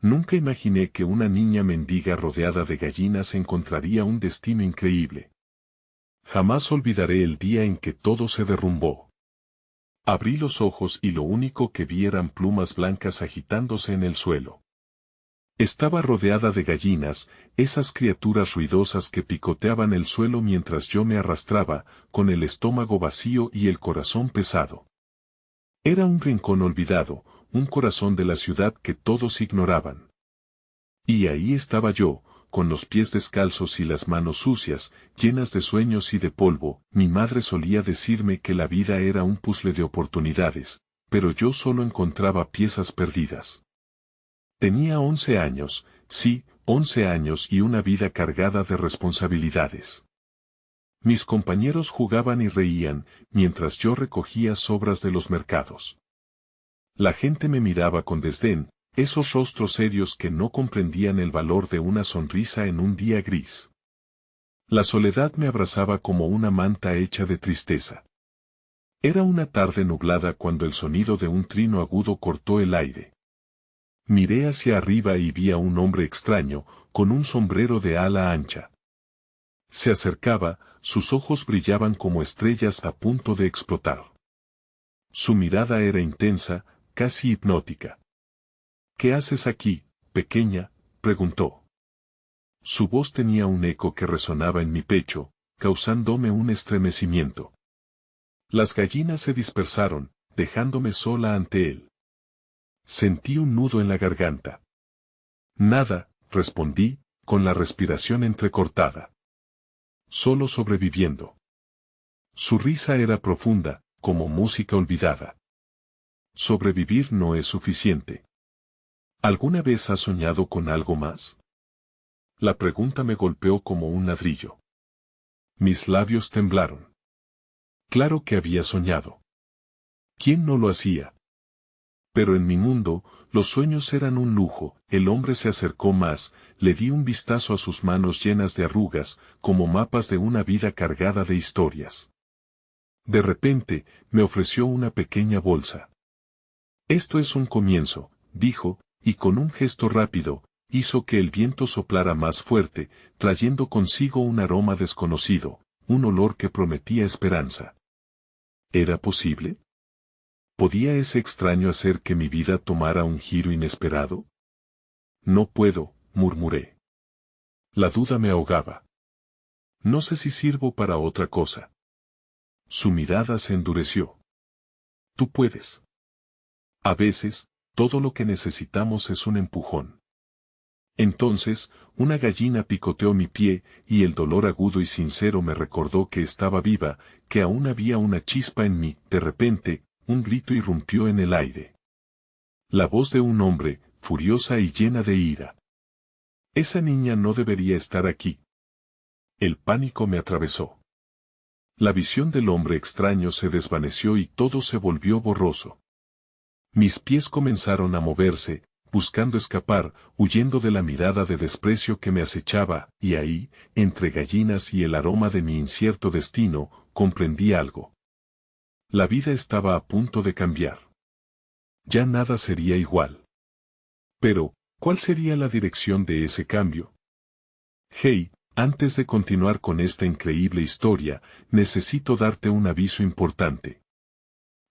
Nunca imaginé que una niña mendiga rodeada de gallinas encontraría un destino increíble. Jamás olvidaré el día en que todo se derrumbó. Abrí los ojos y lo único que vi eran plumas blancas agitándose en el suelo. Estaba rodeada de gallinas, esas criaturas ruidosas que picoteaban el suelo mientras yo me arrastraba, con el estómago vacío y el corazón pesado. Era un rincón olvidado, un corazón de la ciudad que todos ignoraban. Y ahí estaba yo, con los pies descalzos y las manos sucias, llenas de sueños y de polvo. Mi madre solía decirme que la vida era un puzzle de oportunidades, pero yo solo encontraba piezas perdidas. Tenía 11 años, sí, 11 años y una vida cargada de responsabilidades. Mis compañeros jugaban y reían, mientras yo recogía sobras de los mercados. La gente me miraba con desdén, esos rostros serios que no comprendían el valor de una sonrisa en un día gris. La soledad me abrazaba como una manta hecha de tristeza. Era una tarde nublada cuando el sonido de un trino agudo cortó el aire. Miré hacia arriba y vi a un hombre extraño, con un sombrero de ala ancha. Se acercaba, sus ojos brillaban como estrellas a punto de explotar. Su mirada era intensa, casi hipnótica. ¿Qué haces aquí, pequeña?, preguntó. Su voz tenía un eco que resonaba en mi pecho, causándome un estremecimiento. Las gallinas se dispersaron, dejándome sola ante él. Sentí un nudo en la garganta. Nada, respondí, con la respiración entrecortada. Solo sobreviviendo. Su risa era profunda, como música olvidada. Sobrevivir no es suficiente. ¿Alguna vez has soñado con algo más? La pregunta me golpeó como un ladrillo. Mis labios temblaron. Claro que había soñado. ¿Quién no lo hacía? Pero en mi mundo, los sueños eran un lujo. El hombre se acercó más, le di un vistazo a sus manos llenas de arrugas, como mapas de una vida cargada de historias. De repente, me ofreció una pequeña bolsa. Esto es un comienzo, dijo, y con un gesto rápido, hizo que el viento soplara más fuerte, trayendo consigo un aroma desconocido, un olor que prometía esperanza. ¿Era posible? ¿Podía ese extraño hacer que mi vida tomara un giro inesperado? No puedo, murmuré. La duda me ahogaba. No sé si sirvo para otra cosa. Su mirada se endureció. Tú puedes. A veces, todo lo que necesitamos es un empujón. Entonces, una gallina picoteó mi pie, y el dolor agudo y sincero me recordó que estaba viva, que aún había una chispa en mí. De repente, un grito irrumpió en el aire. La voz de un hombre, furiosa y llena de ira. Esa niña no debería estar aquí. El pánico me atravesó. La visión del hombre extraño se desvaneció y todo se volvió borroso. Mis pies comenzaron a moverse, buscando escapar, huyendo de la mirada de desprecio que me acechaba, y ahí, entre gallinas y el aroma de mi incierto destino, comprendí algo. La vida estaba a punto de cambiar. Ya nada sería igual. Pero, ¿cuál sería la dirección de ese cambio? Hey, antes de continuar con esta increíble historia, necesito darte un aviso importante.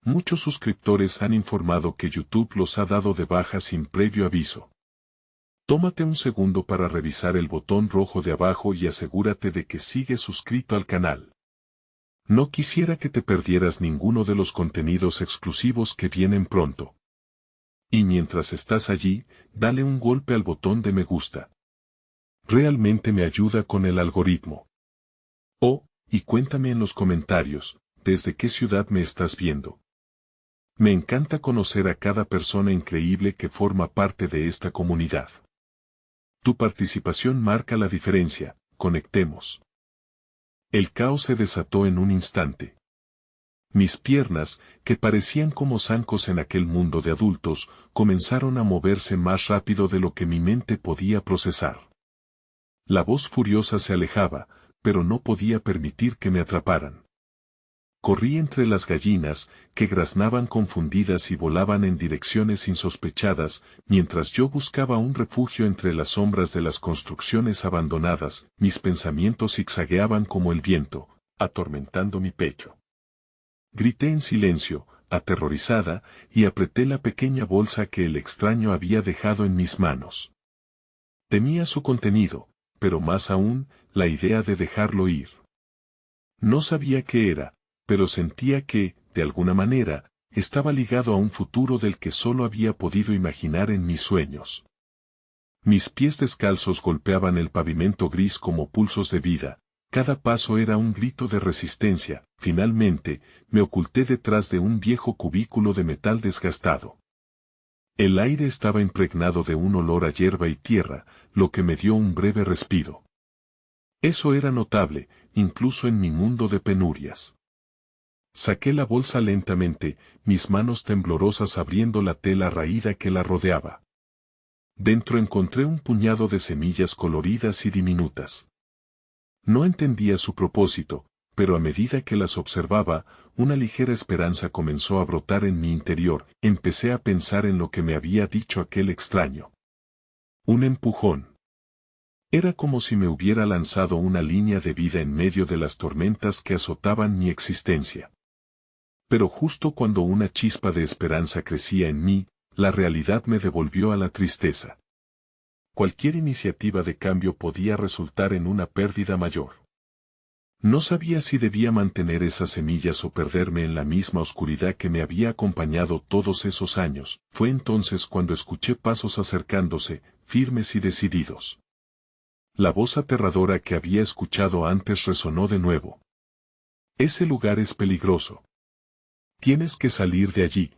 Muchos suscriptores han informado que YouTube los ha dado de baja sin previo aviso. Tómate un segundo para revisar el botón rojo de abajo y asegúrate de que sigues suscrito al canal. No quisiera que te perdieras ninguno de los contenidos exclusivos que vienen pronto. Y mientras estás allí, dale un golpe al botón de me gusta. Realmente me ayuda con el algoritmo. Oh, y cuéntame en los comentarios, ¿desde qué ciudad me estás viendo? Me encanta conocer a cada persona increíble que forma parte de esta comunidad. Tu participación marca la diferencia, conectemos. El caos se desató en un instante. Mis piernas, que parecían como zancos en aquel mundo de adultos, comenzaron a moverse más rápido de lo que mi mente podía procesar. La voz furiosa se alejaba, pero no podía permitir que me atraparan. Corrí entre las gallinas, que graznaban confundidas y volaban en direcciones insospechadas, mientras yo buscaba un refugio entre las sombras de las construcciones abandonadas. Mis pensamientos zigzagueaban como el viento, atormentando mi pecho. Grité en silencio, aterrorizada, y apreté la pequeña bolsa que el extraño había dejado en mis manos. Temía su contenido, pero más aún, la idea de dejarlo ir. No sabía qué era, pero sentía que, de alguna manera, estaba ligado a un futuro del que solo había podido imaginar en mis sueños. Mis pies descalzos golpeaban el pavimento gris como pulsos de vida, cada paso era un grito de resistencia. Finalmente, me oculté detrás de un viejo cubículo de metal desgastado. El aire estaba impregnado de un olor a hierba y tierra, lo que me dio un breve respiro. Eso era notable, incluso en mi mundo de penurias. Saqué la bolsa lentamente, mis manos temblorosas abriendo la tela raída que la rodeaba. Dentro encontré un puñado de semillas coloridas y diminutas. No entendía su propósito, pero a medida que las observaba, una ligera esperanza comenzó a brotar en mi interior. Empecé a pensar en lo que me había dicho aquel extraño. Un empujón. Era como si me hubiera lanzado una línea de vida en medio de las tormentas que azotaban mi existencia. Pero justo cuando una chispa de esperanza crecía en mí, la realidad me devolvió a la tristeza. Cualquier iniciativa de cambio podía resultar en una pérdida mayor. No sabía si debía mantener esas semillas o perderme en la misma oscuridad que me había acompañado todos esos años. Fue entonces cuando escuché pasos acercándose, firmes y decididos. La voz aterradora que había escuchado antes resonó de nuevo. Ese lugar es peligroso. Tienes que salir de allí.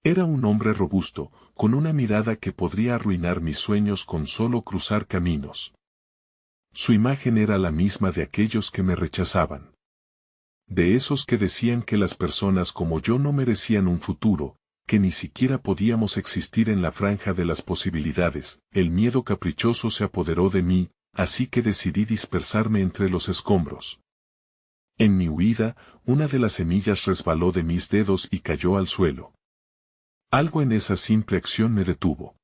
Era un hombre robusto, con una mirada que podría arruinar mis sueños con solo cruzar caminos. Su imagen era la misma de aquellos que me rechazaban. De esos que decían que las personas como yo no merecían un futuro, que ni siquiera podíamos existir en la franja de las posibilidades. El miedo caprichoso se apoderó de mí, así que decidí dispersarme entre los escombros. En mi huida, una de las semillas resbaló de mis dedos y cayó al suelo. Algo en esa simple acción me detuvo.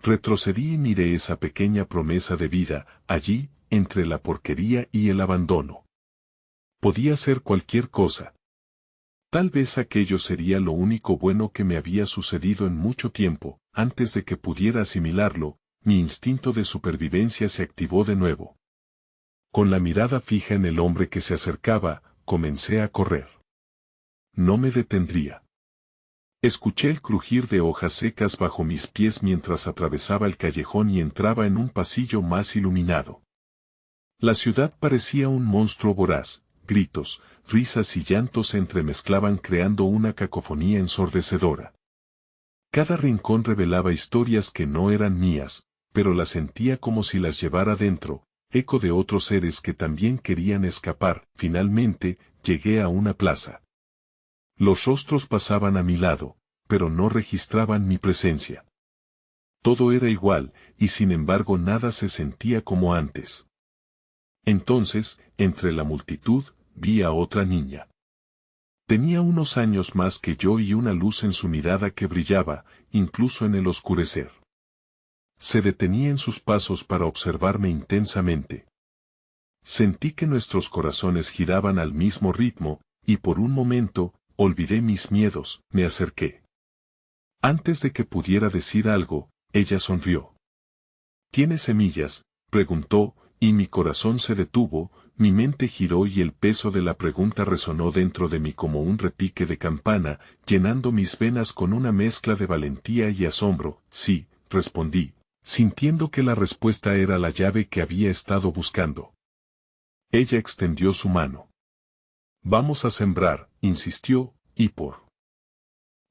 Retrocedí y miré esa pequeña promesa de vida, allí, entre la porquería y el abandono. Podía ser cualquier cosa. Tal vez aquello sería lo único bueno que me había sucedido en mucho tiempo. Antes de que pudiera asimilarlo, mi instinto de supervivencia se activó de nuevo. Con la mirada fija en el hombre que se acercaba, comencé a correr. No me detendría. Escuché el crujir de hojas secas bajo mis pies mientras atravesaba el callejón y entraba en un pasillo más iluminado. La ciudad parecía un monstruo voraz, gritos, risas y llantos se entremezclaban creando una cacofonía ensordecedora. Cada rincón revelaba historias que no eran mías, pero las sentía como si las llevara dentro, eco de otros seres que también querían escapar. Finalmente, llegué a una plaza. Los rostros pasaban a mi lado, pero no registraban mi presencia. Todo era igual, y sin embargo nada se sentía como antes. Entonces, entre la multitud, vi a otra niña. Tenía unos años más que yo y una luz en su mirada que brillaba, incluso en el oscurecer. Se detenía en sus pasos para observarme intensamente. Sentí que nuestros corazones giraban al mismo ritmo, y por un momento, olvidé mis miedos. Me acerqué. Antes de que pudiera decir algo, ella sonrió. ¿Tienes semillas?, preguntó, y mi corazón se detuvo, mi mente giró y el peso de la pregunta resonó dentro de mí como un repique de campana, llenando mis venas con una mezcla de valentía y asombro. Sí, respondí, sintiendo que la respuesta era la llave que había estado buscando. Ella extendió su mano. Vamos a sembrar, insistió, y por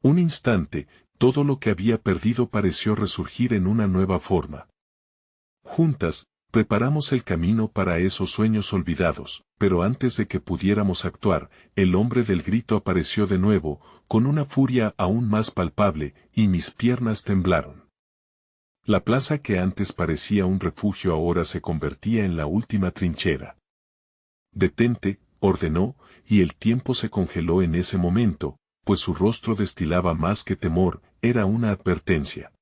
un instante, todo lo que había perdido pareció resurgir en una nueva forma. Juntas, preparamos el camino para esos sueños olvidados, pero antes de que pudiéramos actuar, el hombre del grito apareció de nuevo, con una furia aún más palpable, y mis piernas temblaron. La plaza que antes parecía un refugio ahora se convertía en la última trinchera. Detente, ordenó, y el tiempo se congeló en ese momento, pues su rostro destilaba más que temor, era una advertencia.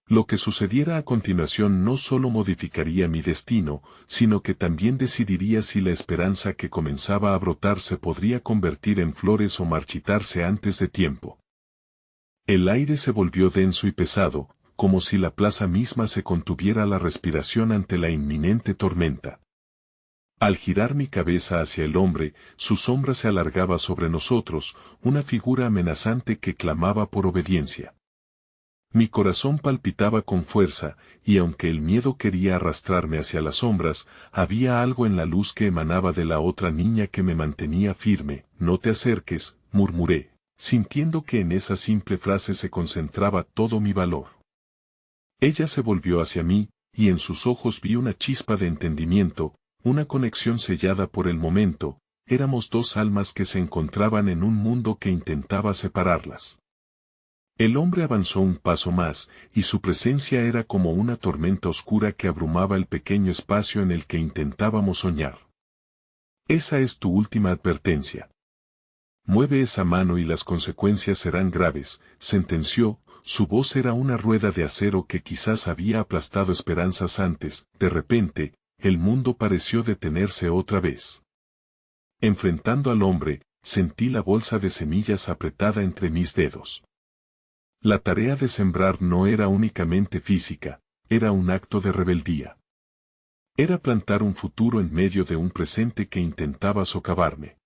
Lo que sucediera a continuación no solo modificaría mi destino, sino que también decidiría si la esperanza que comenzaba a brotar se podría convertir en flores o marchitarse antes de tiempo. El aire se volvió denso y pesado, como si la plaza misma se contuviera la respiración ante la inminente tormenta. Al girar mi cabeza hacia el hombre, su sombra se alargaba sobre nosotros, una figura amenazante que clamaba por obediencia. Mi corazón palpitaba con fuerza, y aunque el miedo quería arrastrarme hacia las sombras, había algo en la luz que emanaba de la otra niña que me mantenía firme. No te acerques, murmuré, sintiendo que en esa simple frase se concentraba todo mi valor. Ella se volvió hacia mí, y en sus ojos vi una chispa de entendimiento, una conexión sellada por el momento. Éramos dos almas que se encontraban en un mundo que intentaba separarlas. El hombre avanzó un paso más, y su presencia era como una tormenta oscura que abrumaba el pequeño espacio en el que intentábamos soñar. Esa es tu última advertencia. Mueve esa mano y las consecuencias serán graves, sentenció. Su voz era una rueda de acero que quizás había aplastado esperanzas antes. De repente, el mundo pareció detenerse otra vez. Enfrentando al hombre, sentí la bolsa de semillas apretada entre mis dedos. La tarea de sembrar no era únicamente física, era un acto de rebeldía. Era plantar un futuro en medio de un presente que intentaba socavarme.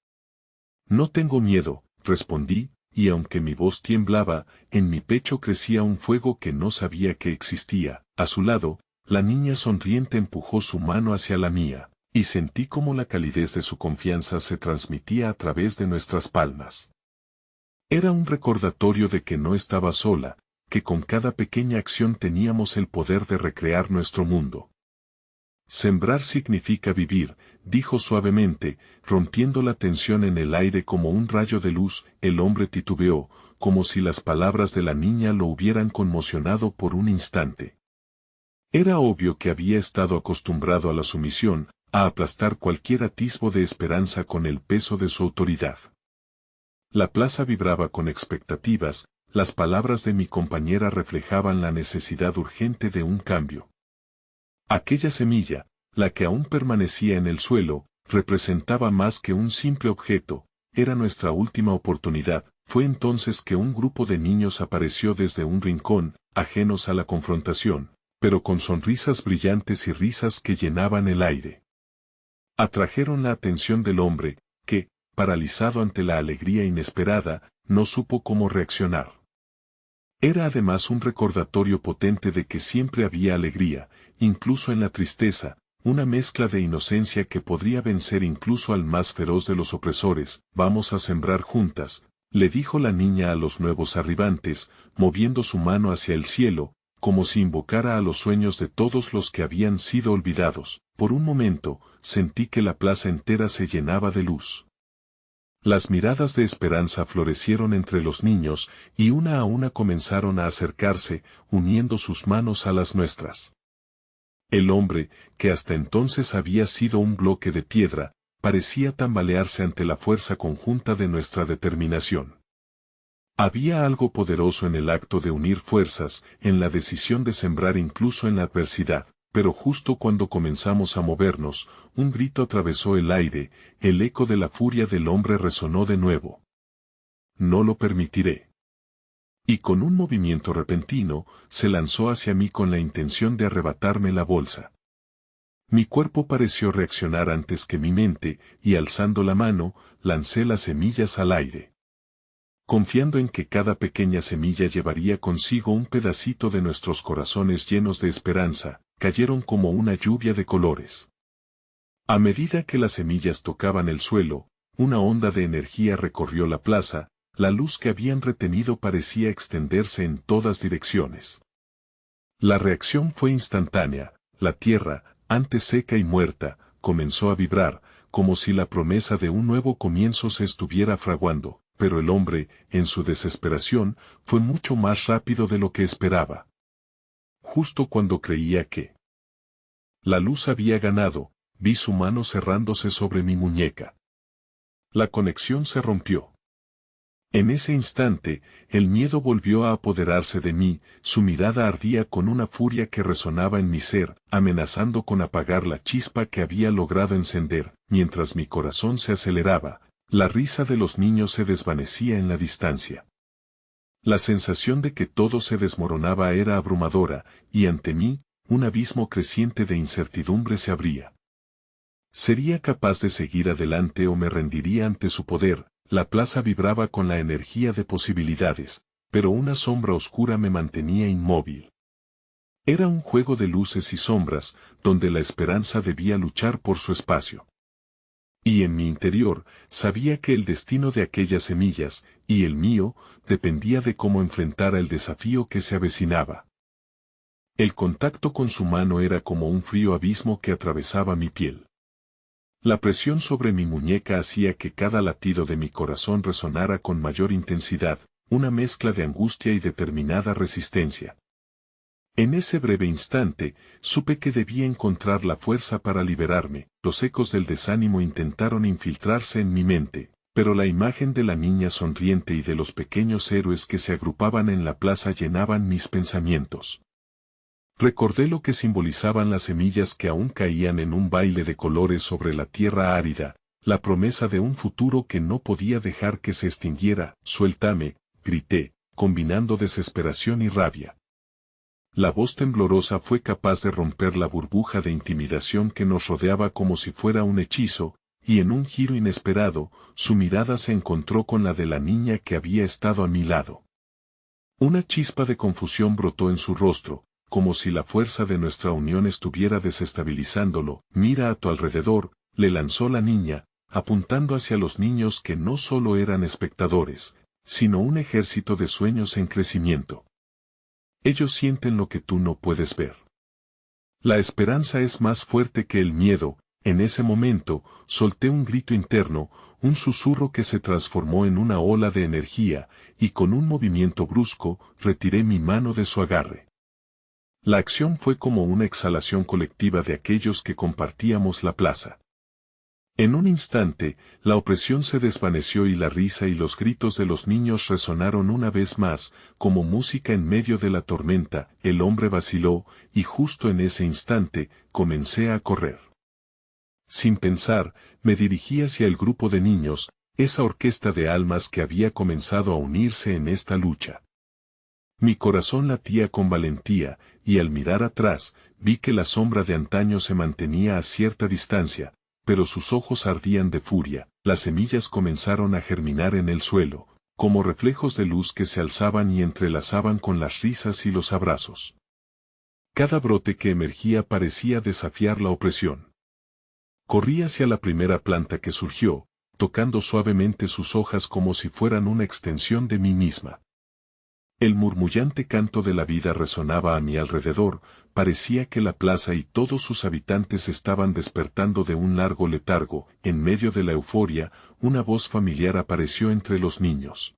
No tengo miedo, respondí, y aunque mi voz temblaba, en mi pecho crecía un fuego que no sabía que existía. A su lado, la niña sonriente empujó su mano hacia la mía, y sentí cómo la calidez de su confianza se transmitía a través de nuestras palmas. Era un recordatorio de que no estaba sola, que con cada pequeña acción teníamos el poder de recrear nuestro mundo. Sembrar significa vivir, dijo suavemente, rompiendo la tensión en el aire como un rayo de luz. El hombre titubeó, como si las palabras de la niña lo hubieran conmocionado por un instante. Era obvio que había estado acostumbrado a la sumisión, a aplastar cualquier atisbo de esperanza con el peso de su autoridad. La plaza vibraba con expectativas, las palabras de mi compañera reflejaban la necesidad urgente de un cambio. Aquella semilla, la que aún permanecía en el suelo, representaba más que un simple objeto, era nuestra última oportunidad. Fue entonces que un grupo de niños apareció desde un rincón, ajenos a la confrontación, pero con sonrisas brillantes y risas que llenaban el aire. Atrajeron la atención del hombre, que, paralizado ante la alegría inesperada, no supo cómo reaccionar. Era además un recordatorio potente de que siempre había alegría, incluso en la tristeza, una mezcla de inocencia que podría vencer incluso al más feroz de los opresores. Vamos a sembrar juntas, le dijo la niña a los nuevos arribantes, moviendo su mano hacia el cielo, como si invocara a los sueños de todos los que habían sido olvidados. Por un momento, sentí que la plaza entera se llenaba de luz. Las miradas de esperanza florecieron entre los niños, y una a una comenzaron a acercarse, uniendo sus manos a las nuestras. El hombre, que hasta entonces había sido un bloque de piedra, parecía tambalearse ante la fuerza conjunta de nuestra determinación. Había algo poderoso en el acto de unir fuerzas, en la decisión de sembrar incluso en la adversidad. Pero justo cuando comenzamos a movernos, un grito atravesó el aire, el eco de la furia del hombre resonó de nuevo. No lo permitiré. Y con un movimiento repentino, se lanzó hacia mí con la intención de arrebatarme la bolsa. Mi cuerpo pareció reaccionar antes que mi mente, y alzando la mano, lancé las semillas al aire. Confiando en que cada pequeña semilla llevaría consigo un pedacito de nuestros corazones llenos de esperanza, cayeron como una lluvia de colores. A medida que las semillas tocaban el suelo, una onda de energía recorrió la plaza, la luz que habían retenido parecía extenderse en todas direcciones. La reacción fue instantánea, la tierra, antes seca y muerta, comenzó a vibrar, como si la promesa de un nuevo comienzo se estuviera fraguando, pero el hombre, en su desesperación, fue mucho más rápido de lo que esperaba. Justo cuando creía que la luz había ganado, vi su mano cerrándose sobre mi muñeca. La conexión se rompió. En ese instante, el miedo volvió a apoderarse de mí, su mirada ardía con una furia que resonaba en mi ser, amenazando con apagar la chispa que había logrado encender. Mientras mi corazón se aceleraba, la risa de los niños se desvanecía en la distancia. La sensación de que todo se desmoronaba era abrumadora, y ante mí, un abismo creciente de incertidumbre se abría. ¿Sería capaz de seguir adelante o me rendiría ante su poder? La plaza vibraba con la energía de posibilidades, pero una sombra oscura me mantenía inmóvil. Era un juego de luces y sombras, donde la esperanza debía luchar por su espacio. Y en mi interior, sabía que el destino de aquellas semillas, y el mío, dependía de cómo enfrentara el desafío que se avecinaba. El contacto con su mano era como un frío abismo que atravesaba mi piel. La presión sobre mi muñeca hacía que cada latido de mi corazón resonara con mayor intensidad, una mezcla de angustia y determinada resistencia. En ese breve instante, supe que debía encontrar la fuerza para liberarme. Los ecos del desánimo intentaron infiltrarse en mi mente, pero la imagen de la niña sonriente y de los pequeños héroes que se agrupaban en la plaza llenaban mis pensamientos. Recordé lo que simbolizaban las semillas que aún caían en un baile de colores sobre la tierra árida, la promesa de un futuro que no podía dejar que se extinguiera. «Suéltame», grité, combinando desesperación y rabia. La voz temblorosa fue capaz de romper la burbuja de intimidación que nos rodeaba como si fuera un hechizo, y en un giro inesperado, su mirada se encontró con la de la niña que había estado a mi lado. Una chispa de confusión brotó en su rostro, como si la fuerza de nuestra unión estuviera desestabilizándolo. «Mira a tu alrededor», le lanzó la niña, apuntando hacia los niños que no solo eran espectadores, sino un ejército de sueños en crecimiento. Ellos sienten lo que tú no puedes ver. La esperanza es más fuerte que el miedo. En ese momento, solté un grito interno, un susurro que se transformó en una ola de energía, y con un movimiento brusco, retiré mi mano de su agarre. La acción fue como una exhalación colectiva de aquellos que compartíamos la plaza. En un instante, la opresión se desvaneció y la risa y los gritos de los niños resonaron una vez más, como música en medio de la tormenta. El hombre vaciló, y justo en ese instante, comencé a correr. Sin pensar, me dirigí hacia el grupo de niños, esa orquesta de almas que había comenzado a unirse en esta lucha. Mi corazón latía con valentía, y al mirar atrás, vi que la sombra de antaño se mantenía a cierta distancia, pero sus ojos ardían de furia. Las semillas comenzaron a germinar en el suelo, como reflejos de luz que se alzaban y entrelazaban con las risas y los abrazos. Cada brote que emergía parecía desafiar la opresión. Corrí hacia la primera planta que surgió, tocando suavemente sus hojas como si fueran una extensión de mí misma. El murmullante canto de la vida resonaba a mi alrededor, parecía que la plaza y todos sus habitantes estaban despertando de un largo letargo. En medio de la euforia, una voz familiar apareció entre los niños.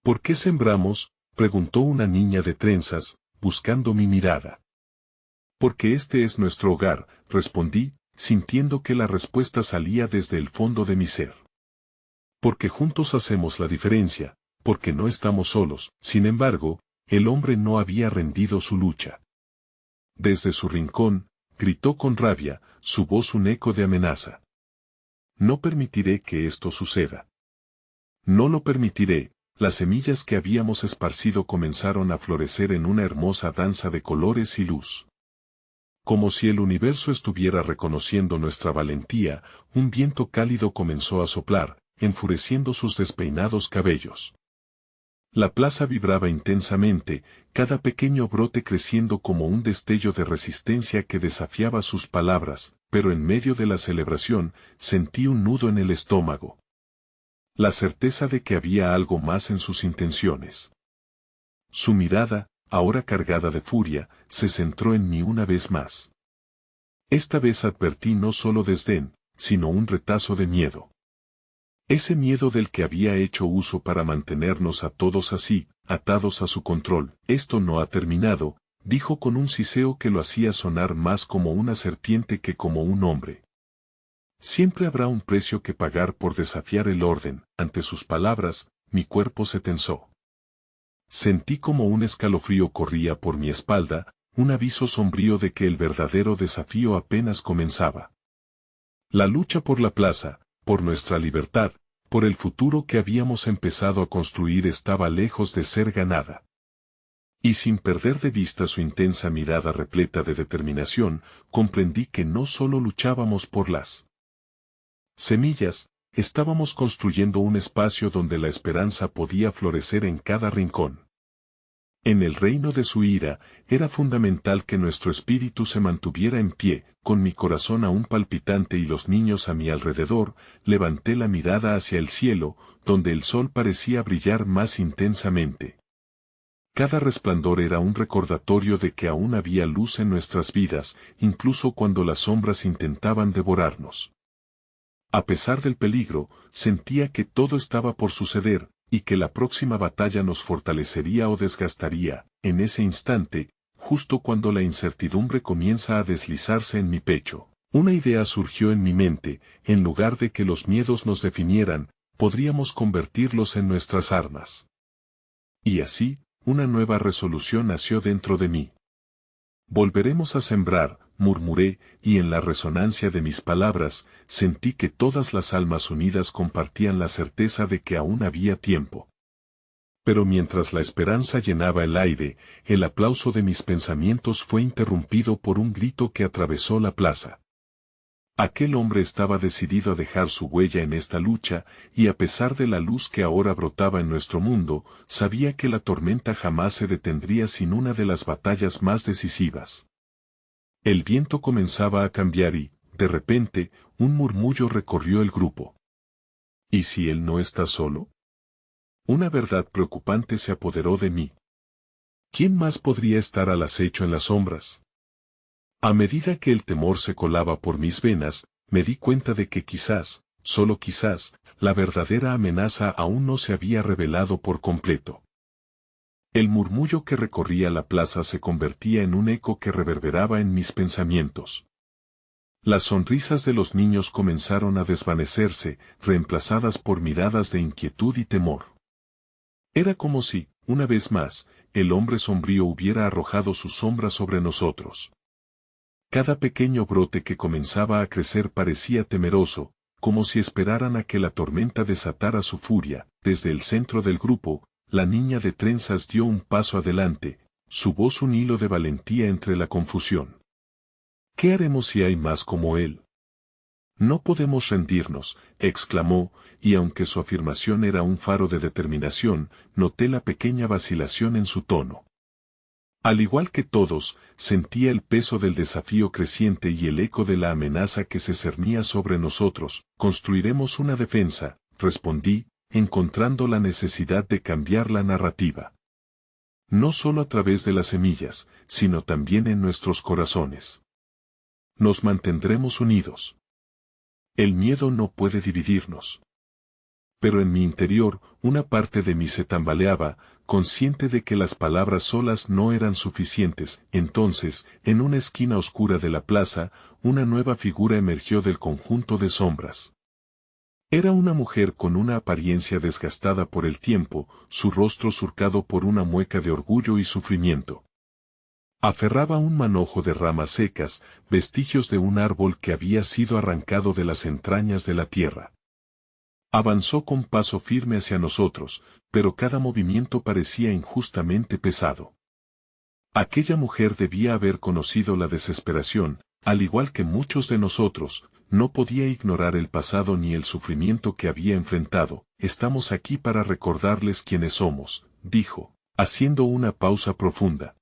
«¿Por qué sembramos?», preguntó una niña de trenzas, buscando mi mirada. «Porque este es nuestro hogar», respondí, sintiendo que la respuesta salía desde el fondo de mi ser. «Porque juntos hacemos la diferencia, porque no estamos solos». Sin embargo, el hombre no había rendido su lucha. Desde su rincón, gritó con rabia, su voz un eco de amenaza. «No permitiré que esto suceda. No lo permitiré». Las semillas que habíamos esparcido comenzaron a florecer en una hermosa danza de colores y luz. Como si el universo estuviera reconociendo nuestra valentía, un viento cálido comenzó a soplar, enfureciendo sus despeinados cabellos. La plaza vibraba intensamente, cada pequeño brote creciendo como un destello de resistencia que desafiaba sus palabras, pero en medio de la celebración, sentí un nudo en el estómago. La certeza de que había algo más en sus intenciones. Su mirada, ahora cargada de furia, se centró en mí una vez más. Esta vez advertí no solo desdén, sino un retazo de miedo. Ese miedo del que había hecho uso para mantenernos a todos así, atados a su control. «Esto no ha terminado», dijo con un siseo que lo hacía sonar más como una serpiente que como un hombre. Siempre habrá un precio que pagar por desafiar el orden. Ante sus palabras, mi cuerpo se tensó. Sentí como un escalofrío corría por mi espalda, un aviso sombrío de que el verdadero desafío apenas comenzaba. La lucha por la plaza, por nuestra libertad, por el futuro que habíamos empezado a construir estaba lejos de ser ganada. Y sin perder de vista su intensa mirada repleta de determinación, comprendí que no solo luchábamos por las semillas, estábamos construyendo un espacio donde la esperanza podía florecer en cada rincón. En el reino de su ira, era fundamental que nuestro espíritu se mantuviera en pie. Con mi corazón aún palpitante y los niños a mi alrededor, levanté la mirada hacia el cielo, donde el sol parecía brillar más intensamente. Cada resplandor era un recordatorio de que aún había luz en nuestras vidas, incluso cuando las sombras intentaban devorarnos. A pesar del peligro, sentía que todo estaba por suceder, y que la próxima batalla nos fortalecería o desgastaría. En ese instante, justo cuando la incertidumbre comienza a deslizarse en mi pecho, una idea surgió en mi mente: en lugar de que los miedos nos definieran, podríamos convertirlos en nuestras armas. Y así, una nueva resolución nació dentro de mí. Volveremos a sembrar, murmuré, y en la resonancia de mis palabras, sentí que todas las almas unidas compartían la certeza de que aún había tiempo. Pero mientras la esperanza llenaba el aire, el aplauso de mis pensamientos fue interrumpido por un grito que atravesó la plaza. Aquel hombre estaba decidido a dejar su huella en esta lucha, y a pesar de la luz que ahora brotaba en nuestro mundo, sabía que la tormenta jamás se detendría sin una de las batallas más decisivas. El viento comenzaba a cambiar y, de repente, un murmullo recorrió el grupo. ¿Y si él no está solo? Una verdad preocupante se apoderó de mí. ¿Quién más podría estar al acecho en las sombras? A medida que el temor se colaba por mis venas, me di cuenta de que quizás, solo quizás, la verdadera amenaza aún no se había revelado por completo. El murmullo que recorría la plaza se convertía en un eco que reverberaba en mis pensamientos. Las sonrisas de los niños comenzaron a desvanecerse, reemplazadas por miradas de inquietud y temor. Era como si, una vez más, el hombre sombrío hubiera arrojado su sombra sobre nosotros. Cada pequeño brote que comenzaba a crecer parecía temeroso, como si esperaran a que la tormenta desatara su furia. Desde el centro del grupo, la niña de trenzas dio un paso adelante, su voz un hilo de valentía entre la confusión. ¿Qué haremos si hay más como él? No podemos rendirnos, exclamó, y aunque su afirmación era un faro de determinación, noté la pequeña vacilación en su tono. Al igual que todos, sentía el peso del desafío creciente y el eco de la amenaza que se cernía sobre nosotros. Construiremos una defensa, respondí, encontrando la necesidad de cambiar la narrativa. No solo a través de las semillas, sino también en nuestros corazones. Nos mantendremos unidos. El miedo no puede dividirnos. Pero en mi interior, una parte de mí se tambaleaba, consciente de que las palabras solas no eran suficientes. Entonces, en una esquina oscura de la plaza, una nueva figura emergió del conjunto de sombras. Era una mujer con una apariencia desgastada por el tiempo, su rostro surcado por una mueca de orgullo y sufrimiento. Aferraba un manojo de ramas secas, vestigios de un árbol que había sido arrancado de las entrañas de la tierra. Avanzó con paso firme hacia nosotros, pero cada movimiento parecía injustamente pesado. Aquella mujer debía haber conocido la desesperación, al igual que muchos de nosotros, no podía ignorar el pasado ni el sufrimiento que había enfrentado. Estamos aquí para recordarles quiénes somos, dijo, haciendo una pausa profunda.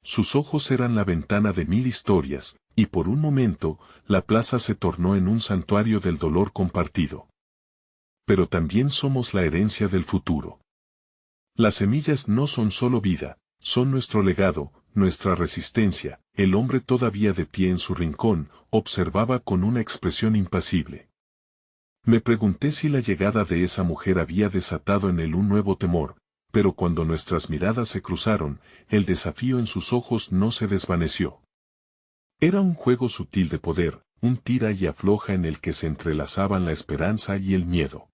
Sus ojos eran la ventana de 1000 historias, y por un momento, la plaza se tornó en un santuario del dolor compartido. Pero también somos la herencia del futuro. Las semillas no son solo vida, son nuestro legado, nuestra resistencia. El hombre todavía de pie en su rincón, observaba con una expresión impasible. Me pregunté si la llegada de esa mujer había desatado en él un nuevo temor, pero cuando nuestras miradas se cruzaron, el desafío en sus ojos no se desvaneció. Era un juego sutil de poder, un tira y afloja en el que se entrelazaban la esperanza y el miedo.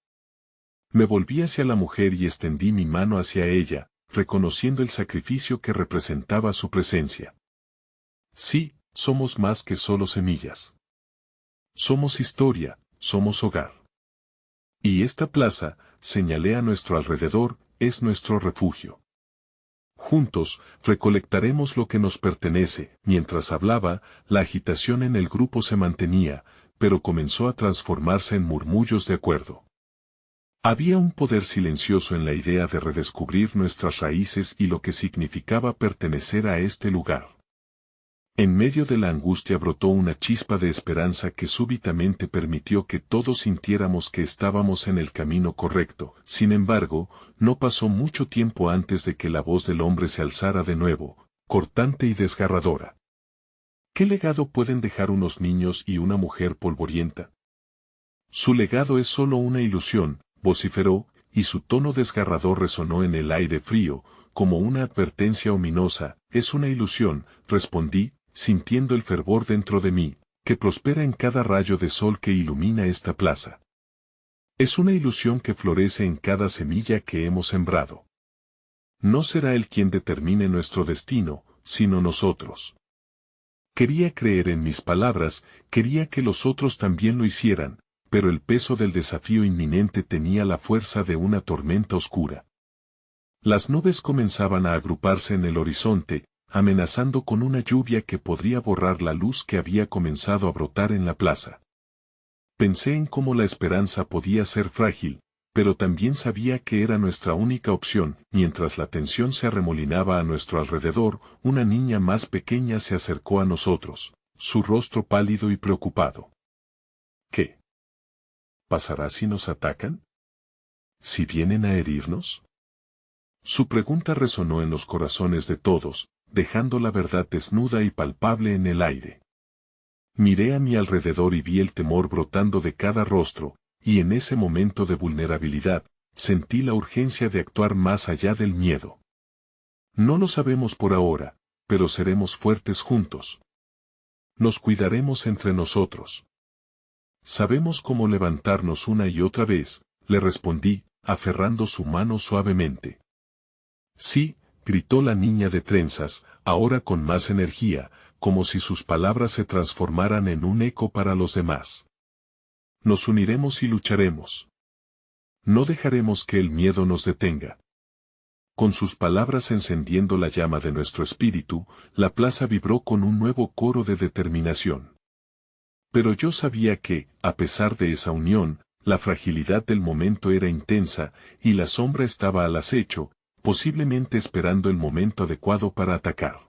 Me volví hacia la mujer y extendí mi mano hacia ella, reconociendo el sacrificio que representaba su presencia. Sí, somos más que solo semillas. Somos historia, somos hogar. Y esta plaza, señalé a nuestro alrededor, es nuestro refugio. Juntos, recolectaremos lo que nos pertenece. Mientras hablaba, la agitación en el grupo se mantenía, pero comenzó a transformarse en murmullos de acuerdo. Había un poder silencioso en la idea de redescubrir nuestras raíces y lo que significaba pertenecer a este lugar. En medio de la angustia brotó una chispa de esperanza que súbitamente permitió que todos sintiéramos que estábamos en el camino correcto. Sin embargo, no pasó mucho tiempo antes de que la voz del hombre se alzara de nuevo, cortante y desgarradora. ¿Qué legado pueden dejar unos niños y una mujer polvorienta? Su legado es solo una ilusión, vociferó, y su tono desgarrador resonó en el aire frío, como una advertencia ominosa. Es una ilusión, respondí, sintiendo el fervor dentro de mí, que prospera en cada rayo de sol que ilumina esta plaza. Es una ilusión que florece en cada semilla que hemos sembrado. No será él quien determine nuestro destino, sino nosotros. Quería creer en mis palabras, quería que los otros también lo hicieran, pero el peso del desafío inminente tenía la fuerza de una tormenta oscura. Las nubes comenzaban a agruparse en el horizonte, amenazando con una lluvia que podría borrar la luz que había comenzado a brotar en la plaza. Pensé en cómo la esperanza podía ser frágil, pero también sabía que era nuestra única opción. Mientras la tensión se arremolinaba a nuestro alrededor, una niña más pequeña se acercó a nosotros, su rostro pálido y preocupado. ¿Qué pasará si nos atacan? ¿Si vienen a herirnos? Su pregunta resonó en los corazones de todos, dejando la verdad desnuda y palpable en el aire. Miré a mi alrededor y vi el temor brotando de cada rostro, y en ese momento de vulnerabilidad, sentí la urgencia de actuar más allá del miedo. No lo sabemos por ahora, pero seremos fuertes juntos. Nos cuidaremos entre nosotros. Sabemos cómo levantarnos una y otra vez, le respondí, aferrando su mano suavemente. Sí, gritó la niña de trenzas, ahora con más energía, como si sus palabras se transformaran en un eco para los demás. Nos uniremos y lucharemos. No dejaremos que el miedo nos detenga. Con sus palabras encendiendo la llama de nuestro espíritu, la plaza vibró con un nuevo coro de determinación. Pero yo sabía que, a pesar de esa unión, la fragilidad del momento era intensa, y la sombra estaba al acecho, posiblemente esperando el momento adecuado para atacar.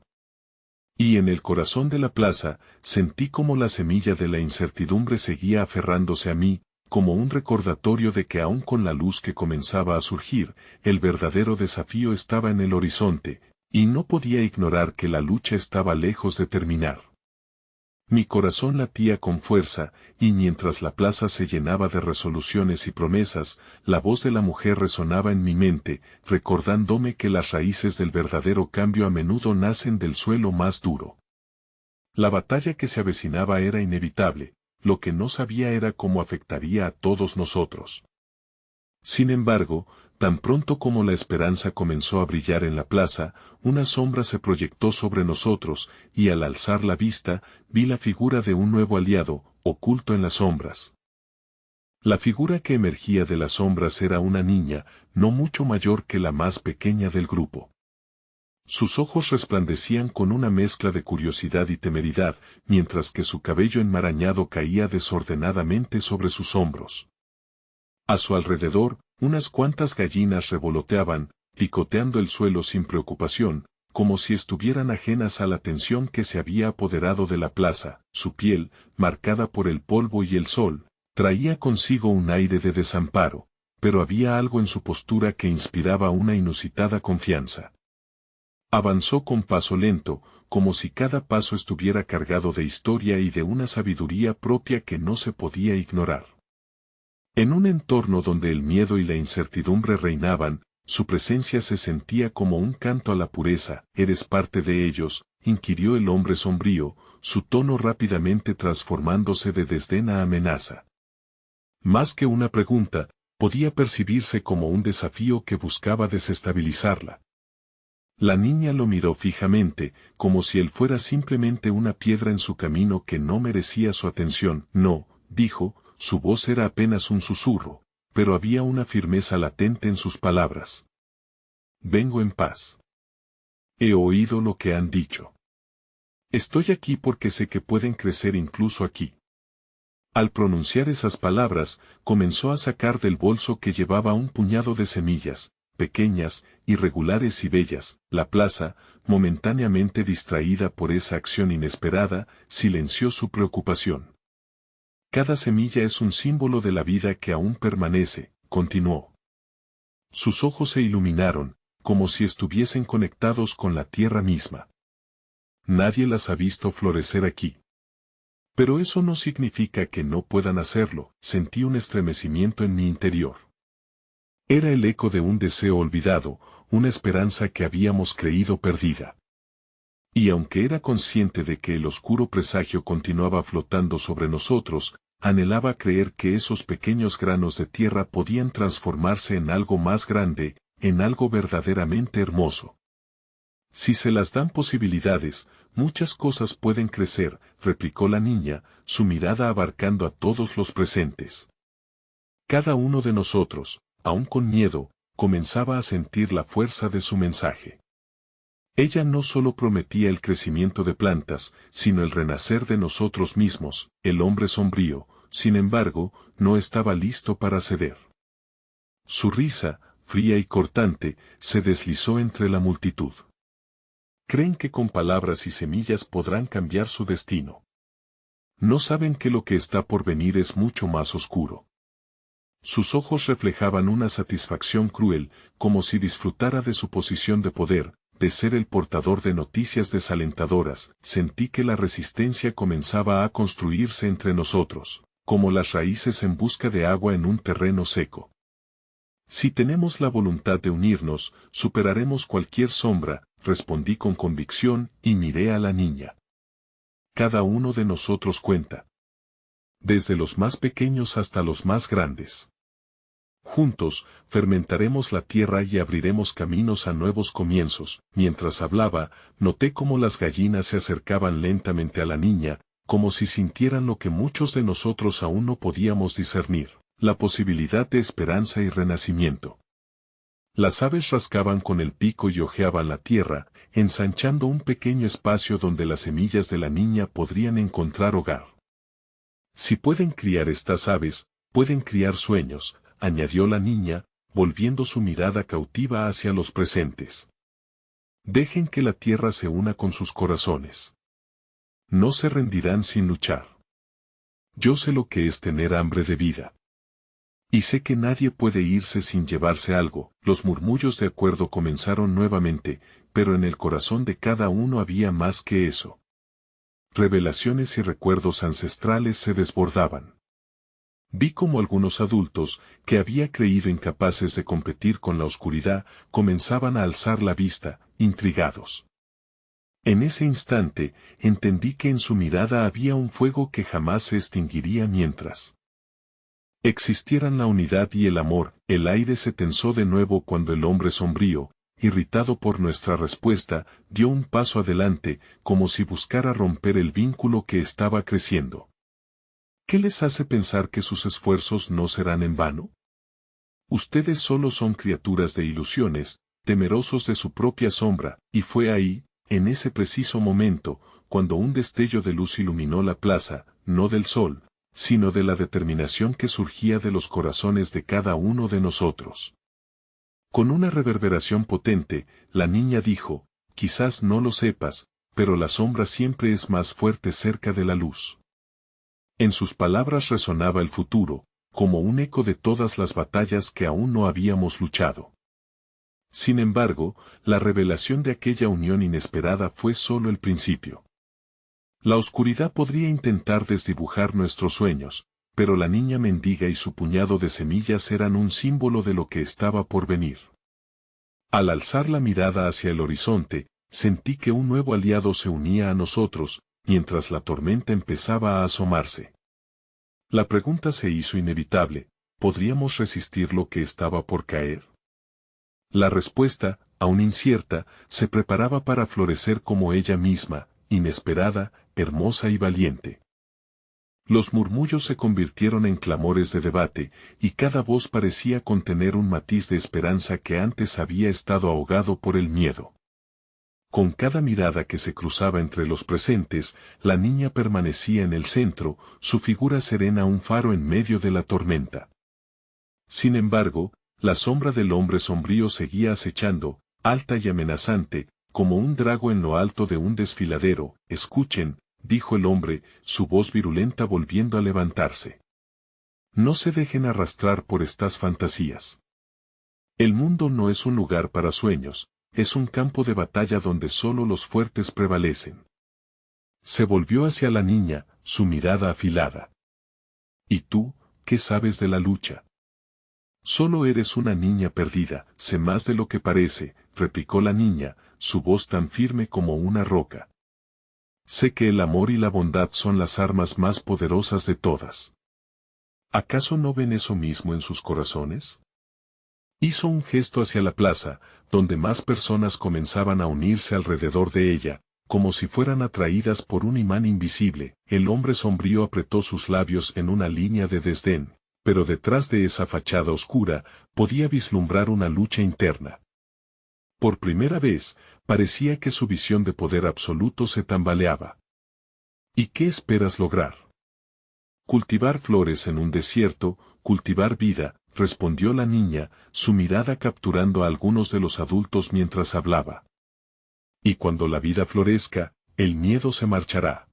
Y en el corazón de la plaza, sentí como la semilla de la incertidumbre seguía aferrándose a mí, como un recordatorio de que aun con la luz que comenzaba a surgir, el verdadero desafío estaba en el horizonte, y no podía ignorar que la lucha estaba lejos de terminar. Mi corazón latía con fuerza, y mientras la plaza se llenaba de resoluciones y promesas, la voz de la mujer resonaba en mi mente, recordándome que las raíces del verdadero cambio a menudo nacen del suelo más duro. La batalla que se avecinaba era inevitable, lo que no sabía era cómo afectaría a todos nosotros. Sin embargo, tan pronto como la esperanza comenzó a brillar en la plaza, una sombra se proyectó sobre nosotros, y al alzar la vista, vi la figura de un nuevo aliado, oculto en las sombras. La figura que emergía de las sombras era una niña, no mucho mayor que la más pequeña del grupo. Sus ojos resplandecían con una mezcla de curiosidad y temeridad, mientras que su cabello enmarañado caía desordenadamente sobre sus hombros. A su alrededor, unas cuantas gallinas revoloteaban, picoteando el suelo sin preocupación, como si estuvieran ajenas a la tensión que se había apoderado de la plaza. Su piel, marcada por el polvo y el sol, traía consigo un aire de desamparo, pero había algo en su postura que inspiraba una inusitada confianza. Avanzó con paso lento, como si cada paso estuviera cargado de historia y de una sabiduría propia que no se podía ignorar. En un entorno donde el miedo y la incertidumbre reinaban, su presencia se sentía como un canto a la pureza. ¿Eres parte de ellos?, inquirió el hombre sombrío, su tono rápidamente transformándose de desdén a amenaza. Más que una pregunta, podía percibirse como un desafío que buscaba desestabilizarla. La niña lo miró fijamente, como si él fuera simplemente una piedra en su camino que no merecía su atención. No, dijo, su voz era apenas un susurro, pero había una firmeza latente en sus palabras. Vengo en paz. He oído lo que han dicho. Estoy aquí porque sé que pueden crecer incluso aquí. Al pronunciar esas palabras, comenzó a sacar del bolso que llevaba un puñado de semillas, pequeñas, irregulares y bellas. La plaza, momentáneamente distraída por esa acción inesperada, silenció su preocupación. Cada semilla es un símbolo de la vida que aún permanece, continuó. Sus ojos se iluminaron, como si estuviesen conectados con la tierra misma. Nadie las ha visto florecer aquí. Pero eso no significa que no puedan hacerlo. Sentí un estremecimiento en mi interior. Era el eco de un deseo olvidado, una esperanza que habíamos creído perdida. Y aunque era consciente de que el oscuro presagio continuaba flotando sobre nosotros, anhelaba creer que esos pequeños granos de tierra podían transformarse en algo más grande, en algo verdaderamente hermoso. Si se las dan posibilidades, muchas cosas pueden crecer, replicó la niña, su mirada abarcando a todos los presentes. Cada uno de nosotros, aún con miedo, comenzaba a sentir la fuerza de su mensaje. Ella no solo prometía el crecimiento de plantas, sino el renacer de nosotros mismos. El hombre sombrío, sin embargo, no estaba listo para ceder. Su risa, fría y cortante, se deslizó entre la multitud. Creen que con palabras y semillas podrán cambiar su destino. No saben que lo que está por venir es mucho más oscuro. Sus ojos reflejaban una satisfacción cruel, como si disfrutara de su posición de poder, de ser el portador de noticias desalentadoras. Sentí que la resistencia comenzaba a construirse entre nosotros, como las raíces en busca de agua en un terreno seco. Si tenemos la voluntad de unirnos, superaremos cualquier sombra, respondí con convicción, y miré a la niña. Cada uno de nosotros cuenta. Desde los más pequeños hasta los más grandes. Juntos, fermentaremos la tierra y abriremos caminos a nuevos comienzos. Mientras hablaba, noté cómo las gallinas se acercaban lentamente a la niña, como si sintieran lo que muchos de nosotros aún no podíamos discernir, la posibilidad de esperanza y renacimiento. Las aves rascaban con el pico y hojeaban la tierra, ensanchando un pequeño espacio donde las semillas de la niña podrían encontrar hogar. Si pueden criar estas aves, pueden criar sueños, añadió la niña, volviendo su mirada cautiva hacia los presentes. Dejen que la tierra se una con sus corazones. No se rendirán sin luchar. Yo sé lo que es tener hambre de vida. Y sé que nadie puede irse sin llevarse algo. Los murmullos de acuerdo comenzaron nuevamente, pero en el corazón de cada uno había más que eso. Revelaciones y recuerdos ancestrales se desbordaban. Vi como algunos adultos, que había creído incapaces de competir con la oscuridad, comenzaban a alzar la vista, intrigados. En ese instante, entendí que en su mirada había un fuego que jamás se extinguiría mientras existieran la unidad y el amor. El aire se tensó de nuevo cuando el hombre sombrío, irritado por nuestra respuesta, dio un paso adelante, como si buscara romper el vínculo que estaba creciendo. ¿Qué les hace pensar que sus esfuerzos no serán en vano? Ustedes solo son criaturas de ilusiones, temerosos de su propia sombra, y fue ahí, en ese preciso momento, cuando un destello de luz iluminó la plaza, no del sol, sino de la determinación que surgía de los corazones de cada uno de nosotros. Con una reverberación potente, la niña dijo, quizás no lo sepas, pero la sombra siempre es más fuerte cerca de la luz. En sus palabras resonaba el futuro, como un eco de todas las batallas que aún no habíamos luchado. Sin embargo, la revelación de aquella unión inesperada fue solo el principio. La oscuridad podría intentar desdibujar nuestros sueños, pero la niña mendiga y su puñado de semillas eran un símbolo de lo que estaba por venir. Al alzar la mirada hacia el horizonte, sentí que un nuevo aliado se unía a nosotros, mientras la tormenta empezaba a asomarse. La pregunta se hizo inevitable: ¿podríamos resistir lo que estaba por caer? La respuesta, aún incierta, se preparaba para florecer como ella misma, inesperada, hermosa y valiente. Los murmullos se convirtieron en clamores de debate, y cada voz parecía contener un matiz de esperanza que antes había estado ahogado por el miedo. Con cada mirada que se cruzaba entre los presentes, la niña permanecía en el centro, su figura serena un faro en medio de la tormenta. Sin embargo, la sombra del hombre sombrío seguía acechando, alta y amenazante, como un drago en lo alto de un desfiladero. «Escuchen», dijo el hombre, su voz virulenta volviendo a levantarse. «No se dejen arrastrar por estas fantasías. El mundo no es un lugar para sueños, es un campo de batalla donde solo los fuertes prevalecen». Se volvió hacia la niña, su mirada afilada. «¿Y tú, qué sabes de la lucha?» «Solo eres una niña perdida, sé más de lo que parece», replicó la niña, su voz tan firme como una roca. «Sé que el amor y la bondad son las armas más poderosas de todas. ¿Acaso no ven eso mismo en sus corazones?» Hizo un gesto hacia la plaza, donde más personas comenzaban a unirse alrededor de ella, como si fueran atraídas por un imán invisible. El hombre sombrío apretó sus labios en una línea de desdén, pero detrás de esa fachada oscura, podía vislumbrar una lucha interna. Por primera vez, parecía que su visión de poder absoluto se tambaleaba. «¿Y qué esperas lograr?» «Cultivar flores en un desierto, cultivar vida», respondió la niña, su mirada capturando a algunos de los adultos mientras hablaba. «Y cuando la vida florezca, el miedo se marchará.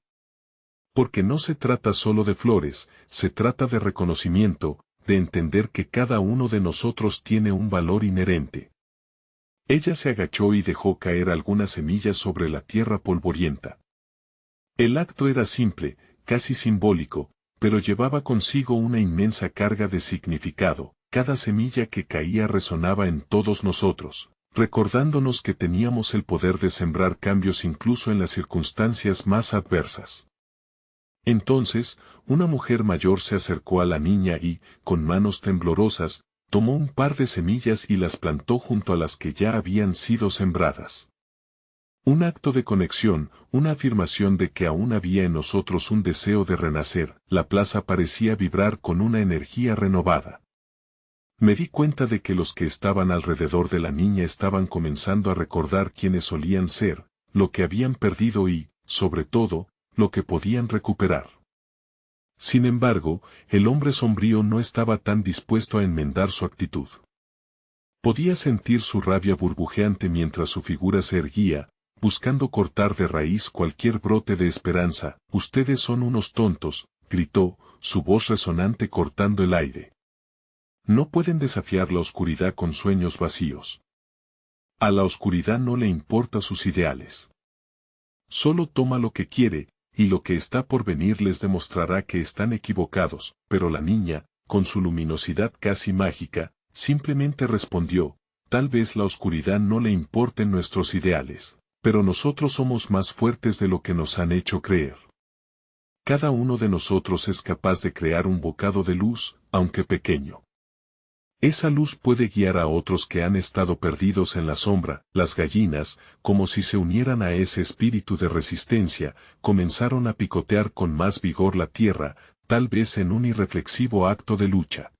Porque no se trata solo de flores, se trata de reconocimiento, de entender que cada uno de nosotros tiene un valor inherente». Ella se agachó y dejó caer algunas semillas sobre la tierra polvorienta. El acto era simple, casi simbólico, pero llevaba consigo una inmensa carga de significado. Cada semilla que caía resonaba en todos nosotros, recordándonos que teníamos el poder de sembrar cambios incluso en las circunstancias más adversas. Entonces, una mujer mayor se acercó a la niña y, con manos temblorosas, tomó un par de semillas y las plantó junto a las que ya habían sido sembradas. Un acto de conexión, una afirmación de que aún había en nosotros un deseo de renacer. La plaza parecía vibrar con una energía renovada. Me di cuenta de que los que estaban alrededor de la niña estaban comenzando a recordar quiénes solían ser, lo que habían perdido y, sobre todo, lo que podían recuperar. Sin embargo, el hombre sombrío no estaba tan dispuesto a enmendar su actitud. Podía sentir su rabia burbujeante mientras su figura se erguía, buscando cortar de raíz cualquier brote de esperanza. «Ustedes son unos tontos», gritó, su voz resonante cortando el aire. «No pueden desafiar la oscuridad con sueños vacíos. A la oscuridad no le importan sus ideales. Solo toma lo que quiere, y lo que está por venir les demostrará que están equivocados». Pero la niña, con su luminosidad casi mágica, simplemente respondió: «Tal vez la oscuridad no le importen nuestros ideales, pero nosotros somos más fuertes de lo que nos han hecho creer. Cada uno de nosotros es capaz de crear un bocado de luz, aunque pequeño. Esa luz puede guiar a otros que han estado perdidos en la sombra». Las gallinas, como si se unieran a ese espíritu de resistencia, comenzaron a picotear con más vigor la tierra, tal vez en un irreflexivo acto de lucha.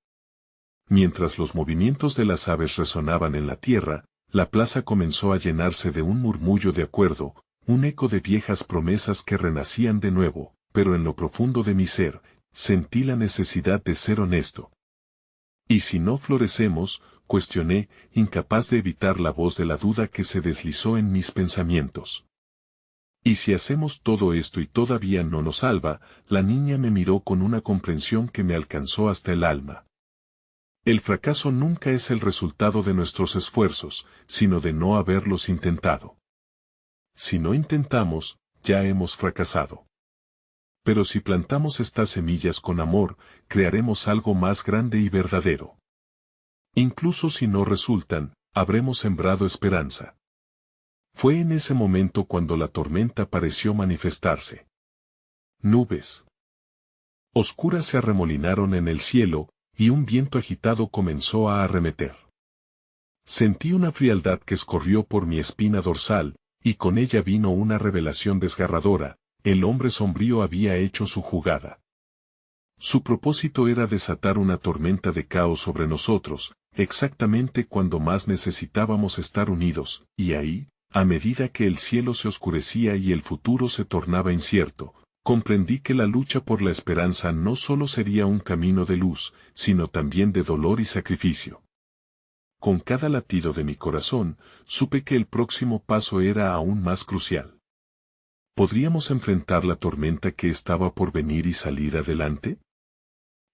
Mientras los movimientos de las aves resonaban en la tierra, la plaza comenzó a llenarse de un murmullo de acuerdo, un eco de viejas promesas que renacían de nuevo. Pero en lo profundo de mi ser, sentí la necesidad de ser honesto. «¿Y si no florecemos?», cuestioné, incapaz de evitar la voz de la duda que se deslizó en mis pensamientos. «¿Y si hacemos todo esto y todavía no nos salva?». La niña me miró con una comprensión que me alcanzó hasta el alma. «El fracaso nunca es el resultado de nuestros esfuerzos, sino de no haberlos intentado. Si no intentamos, ya hemos fracasado. Pero si plantamos estas semillas con amor, crearemos algo más grande y verdadero. Incluso si no resultan, habremos sembrado esperanza. Fue en ese momento cuando la tormenta pareció manifestarse. Nubes oscuras se arremolinaron en el cielo, y un viento agitado comenzó a arremeter. Sentí una frialdad que escorrió por mi espina dorsal, y con ella vino una revelación desgarradora: el hombre sombrío había hecho su jugada. Su propósito era desatar una tormenta de caos sobre nosotros, exactamente cuando más necesitábamos estar unidos, y ahí, a medida que el cielo se oscurecía y el futuro se tornaba incierto, comprendí que la lucha por la esperanza no solo sería un camino de luz, sino también de dolor y sacrificio. Con cada latido de mi corazón, supe que el próximo paso era aún más crucial. ¿Podríamos enfrentar la tormenta que estaba por venir y salir adelante?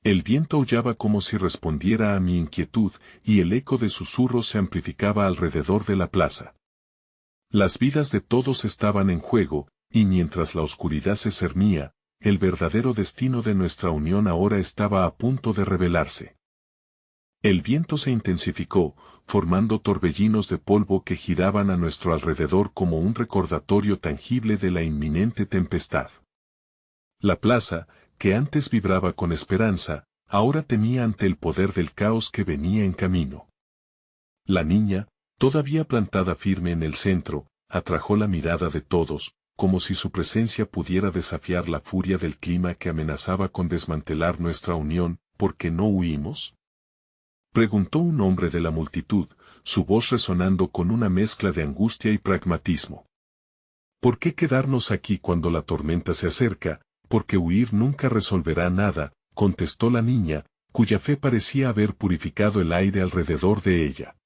El viento aullaba como si respondiera a mi inquietud, y el eco de susurros se amplificaba alrededor de la plaza. Las vidas de todos estaban en juego, y mientras la oscuridad se cernía, el verdadero destino de nuestra unión ahora estaba a punto de revelarse. El viento se intensificó, formando torbellinos de polvo que giraban a nuestro alrededor como un recordatorio tangible de la inminente tempestad. La plaza, que antes vibraba con esperanza, ahora temía ante el poder del caos que venía en camino. La niña, todavía plantada firme en el centro, atrajo la mirada de todos, como si su presencia pudiera desafiar la furia del clima que amenazaba con desmantelar nuestra unión. ¿Por qué no huimos?, preguntó un hombre de la multitud, su voz resonando con una mezcla de angustia y pragmatismo. ¿Por qué quedarnos aquí cuando la tormenta se acerca? Porque huir nunca resolverá nada, contestó la niña, cuya fe parecía haber purificado el aire alrededor de ella.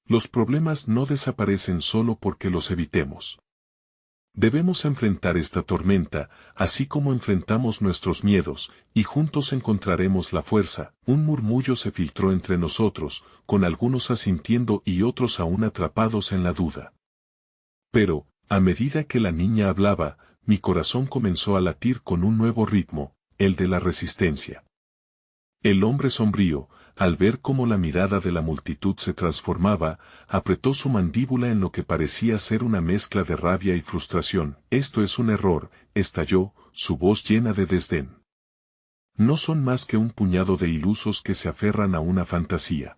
Los problemas no desaparecen solo porque los evitemos. Debemos enfrentar esta tormenta, así como enfrentamos nuestros miedos, y juntos encontraremos la fuerza. Un murmullo se filtró entre nosotros, con algunos asintiendo y otros aún atrapados en la duda. Pero, a medida que la niña hablaba, mi corazón comenzó a latir con un nuevo ritmo, el de la resistencia. El hombre sombrío, al ver cómo la mirada de la multitud se transformaba, apretó su mandíbula en lo que parecía ser una mezcla de rabia y frustración. Esto es un error, estalló, su voz llena de desdén. No son más que un puñado de ilusos que se aferran a una fantasía.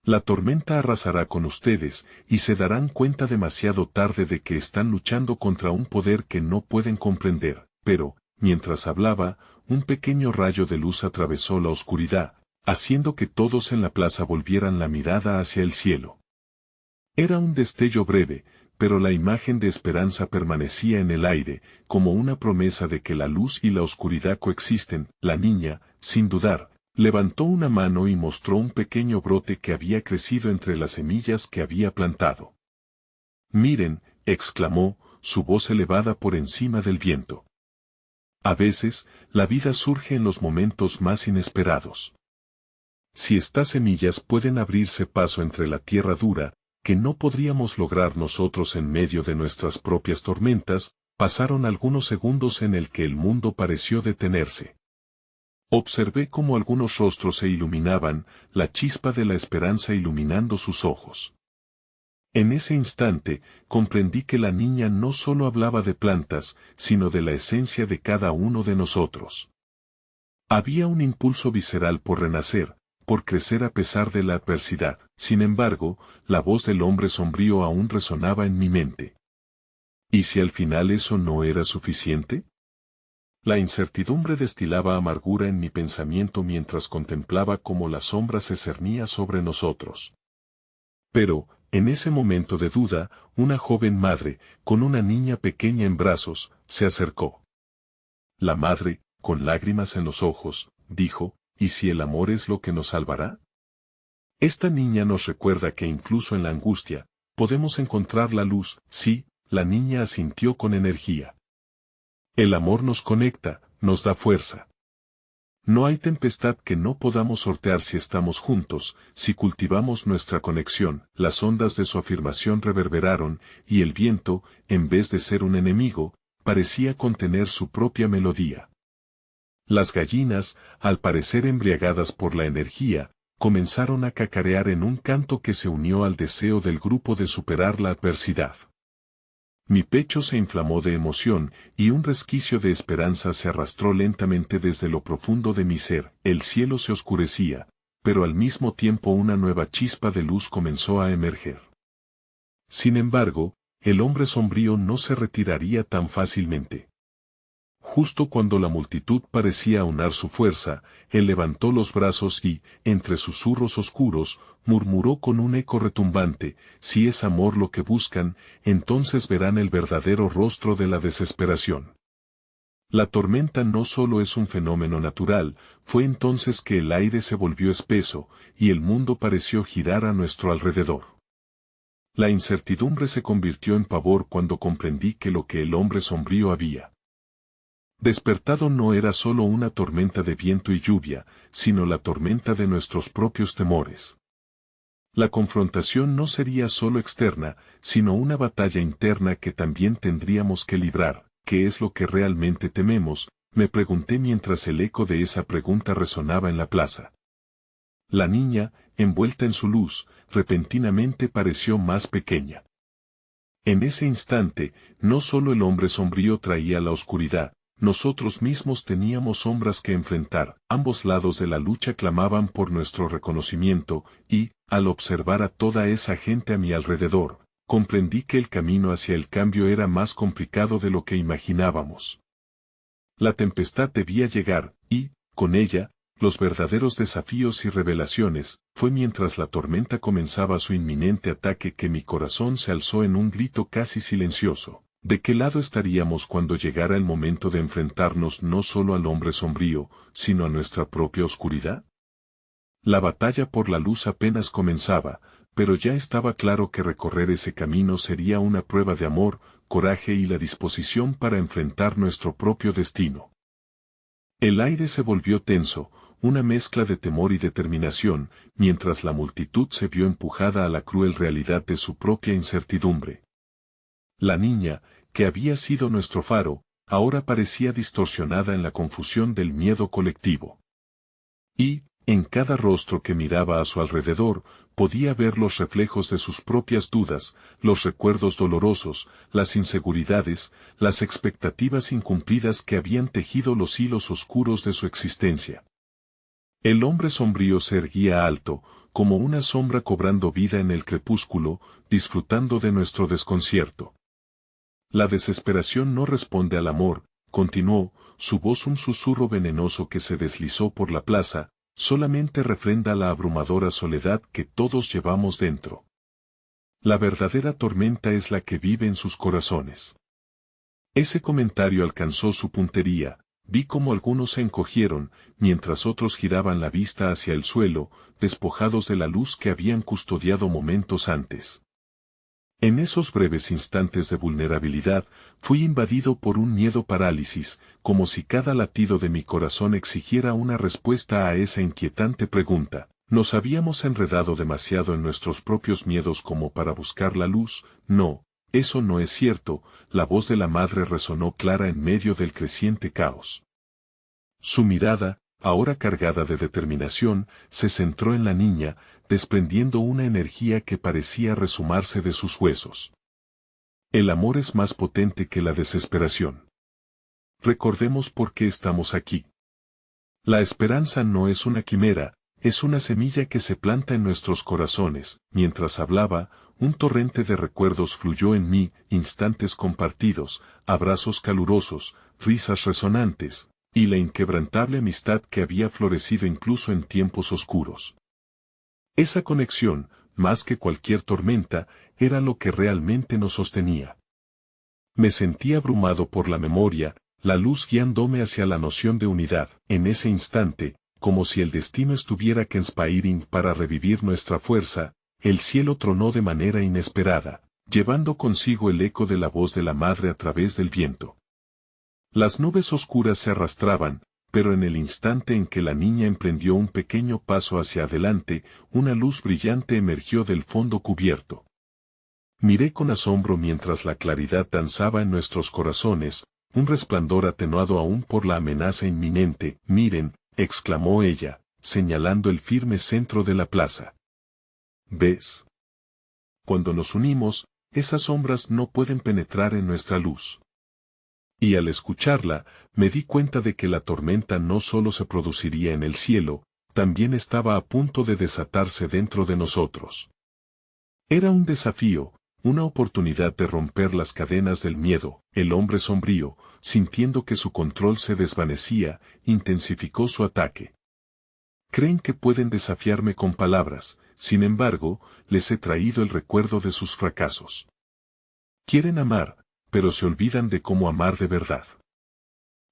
La tormenta arrasará con ustedes, y se darán cuenta demasiado tarde de que están luchando contra un poder que no pueden comprender. Pero, mientras hablaba, un pequeño rayo de luz atravesó la oscuridad, haciendo que todos en la plaza volvieran la mirada hacia el cielo. Era un destello breve, pero la imagen de esperanza permanecía en el aire, como una promesa de que la luz y la oscuridad coexisten. La niña, sin dudar, levantó una mano y mostró un pequeño brote que había crecido entre las semillas que había plantado. «Miren», exclamó, su voz elevada por encima del viento. A veces, la vida surge en los momentos más inesperados. Si estas semillas pueden abrirse paso entre la tierra dura, que no podríamos lograr nosotros en medio de nuestras propias tormentas, pasaron algunos segundos en el que el mundo pareció detenerse. Observé cómo algunos rostros se iluminaban, la chispa de la esperanza iluminando sus ojos. En ese instante, comprendí que la niña no solo hablaba de plantas, sino de la esencia de cada uno de nosotros. Había un impulso visceral por renacer, por crecer a pesar de la adversidad. Sin embargo, la voz del hombre sombrío aún resonaba en mi mente. ¿Y si al final eso no era suficiente? La incertidumbre destilaba amargura en mi pensamiento mientras contemplaba cómo la sombra se cernía sobre nosotros. Pero, en ese momento de duda, una joven madre, con una niña pequeña en brazos, se acercó. La madre, con lágrimas en los ojos, dijo: ¿y si el amor es lo que nos salvará? Esta niña nos recuerda que incluso en la angustia, podemos encontrar la luz. Sí, la niña asintió con energía. El amor nos conecta, nos da fuerza. No hay tempestad que no podamos sortear si estamos juntos, si cultivamos nuestra conexión. Las ondas de su afirmación reverberaron, y el viento, en vez de ser un enemigo, parecía contener su propia melodía. Las gallinas, al parecer embriagadas por la energía, comenzaron a cacarear en un canto que se unió al deseo del grupo de superar la adversidad. Mi pecho se inflamó de emoción, y un resquicio de esperanza se arrastró lentamente desde lo profundo de mi ser. El cielo se oscurecía, pero al mismo tiempo una nueva chispa de luz comenzó a emerger. Sin embargo, el hombre sombrío no se retiraría tan fácilmente. Justo cuando la multitud parecía aunar su fuerza, él levantó los brazos y, entre susurros oscuros, murmuró con un eco retumbante: si es amor lo que buscan, entonces verán el verdadero rostro de la desesperación. La tormenta no solo es un fenómeno natural, fue entonces que el aire se volvió espeso, y el mundo pareció girar a nuestro alrededor. La incertidumbre se convirtió en pavor cuando comprendí que lo que el hombre sombrío había despertado no era solo una tormenta de viento y lluvia, sino la tormenta de nuestros propios temores. La confrontación no sería solo externa, sino una batalla interna que también tendríamos que librar. ¿Qué es lo que realmente tememos?, me pregunté mientras el eco de esa pregunta resonaba en la plaza. La niña, envuelta en su luz, repentinamente pareció más pequeña. En ese instante, no solo el hombre sombrío traía la oscuridad, nosotros mismos teníamos sombras que enfrentar. Ambos lados de la lucha clamaban por nuestro reconocimiento, y, al observar a toda esa gente a mi alrededor, comprendí que el camino hacia el cambio era más complicado de lo que imaginábamos. La tempestad debía llegar, y, con ella, los verdaderos desafíos y revelaciones. Fue mientras la tormenta comenzaba su inminente ataque que mi corazón se alzó en un grito casi silencioso. ¿De qué lado estaríamos cuando llegara el momento de enfrentarnos no solo al hombre sombrío, sino a nuestra propia oscuridad? La batalla por la luz apenas comenzaba, pero ya estaba claro que recorrer ese camino sería una prueba de amor, coraje y la disposición para enfrentar nuestro propio destino. El aire se volvió tenso, una mezcla de temor y determinación, mientras la multitud se vio empujada a la cruel realidad de su propia incertidumbre. La niña, que había sido nuestro faro, ahora parecía distorsionada en la confusión del miedo colectivo. Y, en cada rostro que miraba a su alrededor, podía ver los reflejos de sus propias dudas, los recuerdos dolorosos, las inseguridades, las expectativas incumplidas que habían tejido los hilos oscuros de su existencia. El hombre sombrío se erguía alto, como una sombra cobrando vida en el crepúsculo, disfrutando de nuestro desconcierto. La desesperación no responde al amor, continuó, su voz un susurro venenoso que se deslizó por la plaza, solamente refrenda la abrumadora soledad que todos llevamos dentro. La verdadera tormenta es la que vive en sus corazones. Ese comentario alcanzó su puntería, vi cómo algunos se encogieron, mientras otros giraban la vista hacia el suelo, despojados de la luz que habían custodiado momentos antes. En esos breves instantes de vulnerabilidad, fui invadido por un miedo parálisis, como si cada latido de mi corazón exigiera una respuesta a esa inquietante pregunta. ¿Nos habíamos enredado demasiado en nuestros propios miedos como para buscar la luz? No, eso no es cierto. La voz de la madre resonó clara en medio del creciente caos. Su mirada, ahora cargada de determinación, se centró en la niña, desprendiendo una energía que parecía resumarse de sus huesos. El amor es más potente que la desesperación. Recordemos por qué estamos aquí. La esperanza no es una quimera, es una semilla que se planta en nuestros corazones. Mientras hablaba, un torrente de recuerdos fluyó en mí, instantes compartidos, abrazos calurosos, risas resonantes, y la inquebrantable amistad que había florecido incluso en tiempos oscuros. Esa conexión, más que cualquier tormenta, era lo que realmente nos sostenía. Me sentí abrumado por la memoria, la luz guiándome hacia la noción de unidad. En ese instante, como si el destino estuviera conspiring para revivir nuestra fuerza, el cielo tronó de manera inesperada, llevando consigo el eco de la voz de la madre a través del viento. Las nubes oscuras se arrastraban, pero en el instante en que la niña emprendió un pequeño paso hacia adelante, una luz brillante emergió del fondo cubierto. Miré con asombro mientras la claridad danzaba en nuestros corazones, un resplandor atenuado aún por la amenaza inminente. «Miren», exclamó ella, señalando el firme centro de la plaza. ¿Ves? Cuando nos unimos, esas sombras no pueden penetrar en nuestra luz. Y al escucharla, me di cuenta de que la tormenta no solo se produciría en el cielo, también estaba a punto de desatarse dentro de nosotros. Era un desafío, una oportunidad de romper las cadenas del miedo. El hombre sombrío, sintiendo que su control se desvanecía, intensificó su ataque. Creen que pueden desafiarme con palabras, sin embargo, les he traído el recuerdo de sus fracasos. Quieren amar, pero se olvidan de cómo amar de verdad.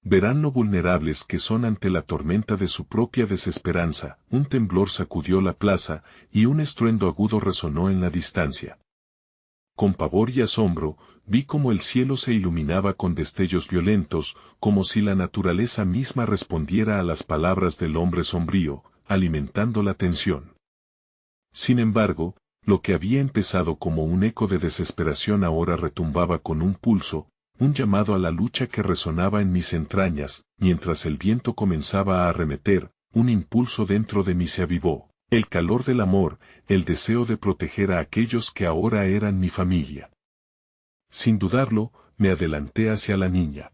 Verán lo vulnerables que son ante la tormenta de su propia desesperanza. Un temblor sacudió la plaza, y un estruendo agudo resonó en la distancia. Con pavor y asombro, vi cómo el cielo se iluminaba con destellos violentos, como si la naturaleza misma respondiera a las palabras del hombre sombrío, alimentando la tensión. Sin embargo, lo que había empezado como un eco de desesperación ahora retumbaba con un pulso, un llamado a la lucha que resonaba en mis entrañas. Mientras el viento comenzaba a arremeter, un impulso dentro de mí se avivó, el calor del amor, el deseo de proteger a aquellos que ahora eran mi familia. Sin dudarlo, me adelanté hacia la niña.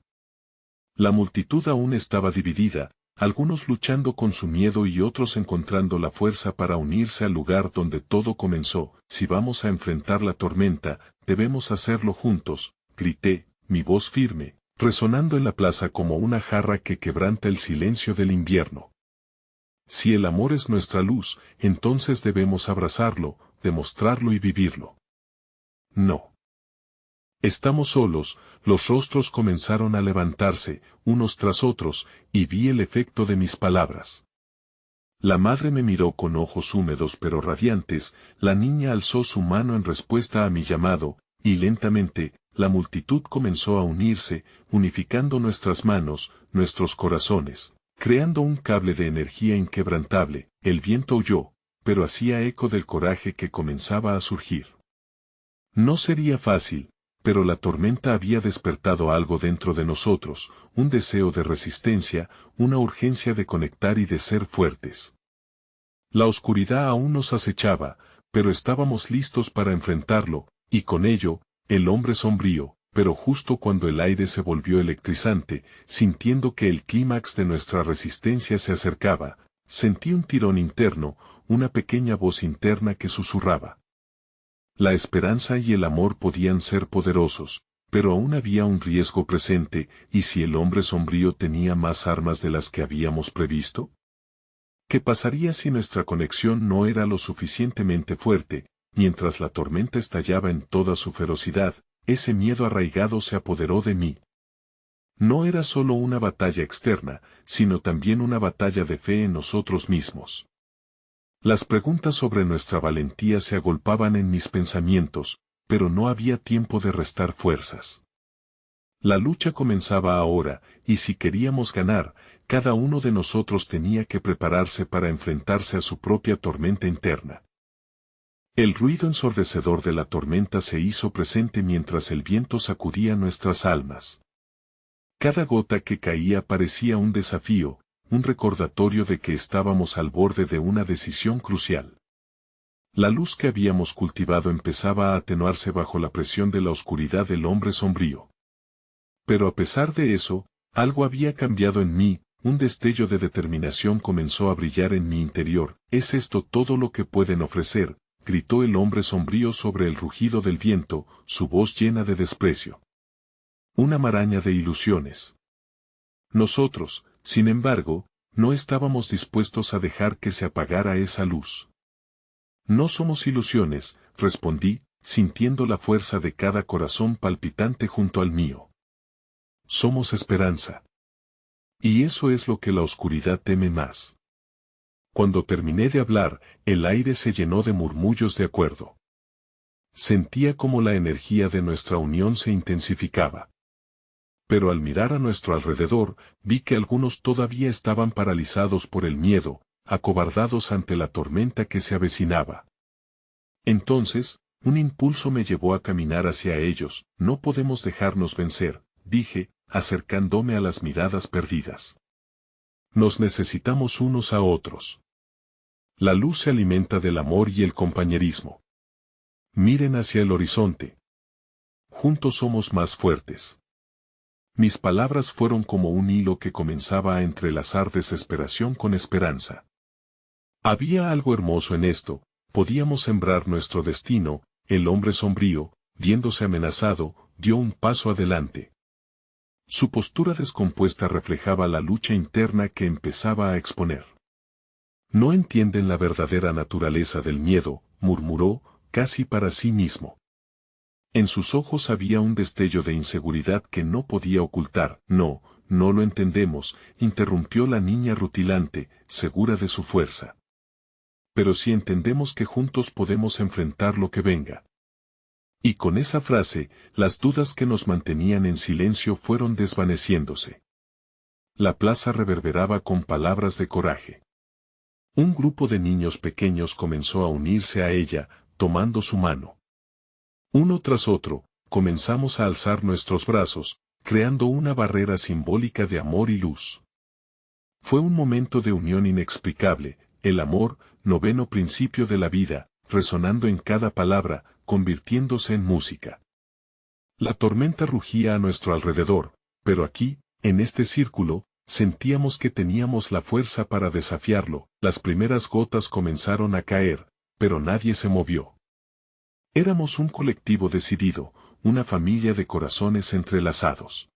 La multitud aún estaba dividida, algunos luchando con su miedo y otros encontrando la fuerza para unirse al lugar donde todo comenzó. Si vamos a enfrentar la tormenta, debemos hacerlo juntos, grité, mi voz firme, resonando en la plaza como una jarra que quebranta el silencio del invierno. Si el amor es nuestra luz, entonces debemos abrazarlo, demostrarlo y vivirlo. No. Estamos solos. Los rostros comenzaron a levantarse, unos tras otros, y vi el efecto de mis palabras. La madre me miró con ojos húmedos pero radiantes, la niña alzó su mano en respuesta a mi llamado, y lentamente, la multitud comenzó a unirse, unificando nuestras manos, nuestros corazones, creando un cable de energía inquebrantable. El viento huyó, pero hacía eco del coraje que comenzaba a surgir. No sería fácil, pero la tormenta había despertado algo dentro de nosotros, un deseo de resistencia, una urgencia de conectar y de ser fuertes. La oscuridad aún nos acechaba, pero estábamos listos para enfrentarlo, y con ello, el hombre sombrío. Pero justo cuando el aire se volvió electrizante, sintiendo que el clímax de nuestra resistencia se acercaba, sentí un tirón interno, una pequeña voz interna que susurraba. La esperanza y el amor podían ser poderosos, pero aún había un riesgo presente. ¿Y si el hombre sombrío tenía más armas de las que habíamos previsto? ¿Qué pasaría si nuestra conexión no era lo suficientemente fuerte? Mientras la tormenta estallaba en toda su ferocidad, ese miedo arraigado se apoderó de mí. No era solo una batalla externa, sino también una batalla de fe en nosotros mismos. Las preguntas sobre nuestra valentía se agolpaban en mis pensamientos, pero no había tiempo de restar fuerzas. La lucha comenzaba ahora, y si queríamos ganar, cada uno de nosotros tenía que prepararse para enfrentarse a su propia tormenta interna. El ruido ensordecedor de la tormenta se hizo presente mientras el viento sacudía nuestras almas. Cada gota que caía parecía un desafío, un recordatorio de que estábamos al borde de una decisión crucial. La luz que habíamos cultivado empezaba a atenuarse bajo la presión de la oscuridad del hombre sombrío. Pero a pesar de eso, algo había cambiado en mí, un destello de determinación comenzó a brillar en mi interior. ¿Es esto todo lo que pueden ofrecer?, gritó el hombre sombrío sobre el rugido del viento, su voz llena de desprecio. Una maraña de ilusiones. Nosotros, sin embargo, no estábamos dispuestos a dejar que se apagara esa luz. No somos ilusiones, respondí, sintiendo la fuerza de cada corazón palpitante junto al mío. Somos esperanza. Y eso es lo que la oscuridad teme más. Cuando terminé de hablar, el aire se llenó de murmullos de acuerdo. Sentía como la energía de nuestra unión se intensificaba. Pero al mirar a nuestro alrededor, vi que algunos todavía estaban paralizados por el miedo, acobardados ante la tormenta que se avecinaba. Entonces, un impulso me llevó a caminar hacia ellos. No podemos dejarnos vencer, dije, acercándome a las miradas perdidas. Nos necesitamos unos a otros. La luz se alimenta del amor y el compañerismo. Miren hacia el horizonte. Juntos somos más fuertes. Mis palabras fueron como un hilo que comenzaba a entrelazar desesperación con esperanza. Había algo hermoso en esto, podíamos sembrar nuestro destino. El hombre sombrío, viéndose amenazado, dio un paso adelante. Su postura descompuesta reflejaba la lucha interna que empezaba a exponer. No entienden la verdadera naturaleza del miedo, murmuró, casi para sí mismo. En sus ojos había un destello de inseguridad que no podía ocultar. No, no lo entendemos, interrumpió la niña rutilante, segura de su fuerza. Pero sí entendemos que juntos podemos enfrentar lo que venga. Y con esa frase, las dudas que nos mantenían en silencio fueron desvaneciéndose. La plaza reverberaba con palabras de coraje. Un grupo de niños pequeños comenzó a unirse a ella, tomando su mano. Uno tras otro, comenzamos a alzar nuestros brazos, creando una barrera simbólica de amor y luz. Fue un momento de unión inexplicable, el amor, noveno principio de la vida, resonando en cada palabra, convirtiéndose en música. La tormenta rugía a nuestro alrededor, pero aquí, en este círculo, sentíamos que teníamos la fuerza para desafiarlo. Las primeras gotas comenzaron a caer, pero nadie se movió. Éramos un colectivo decidido, una familia de corazones entrelazados.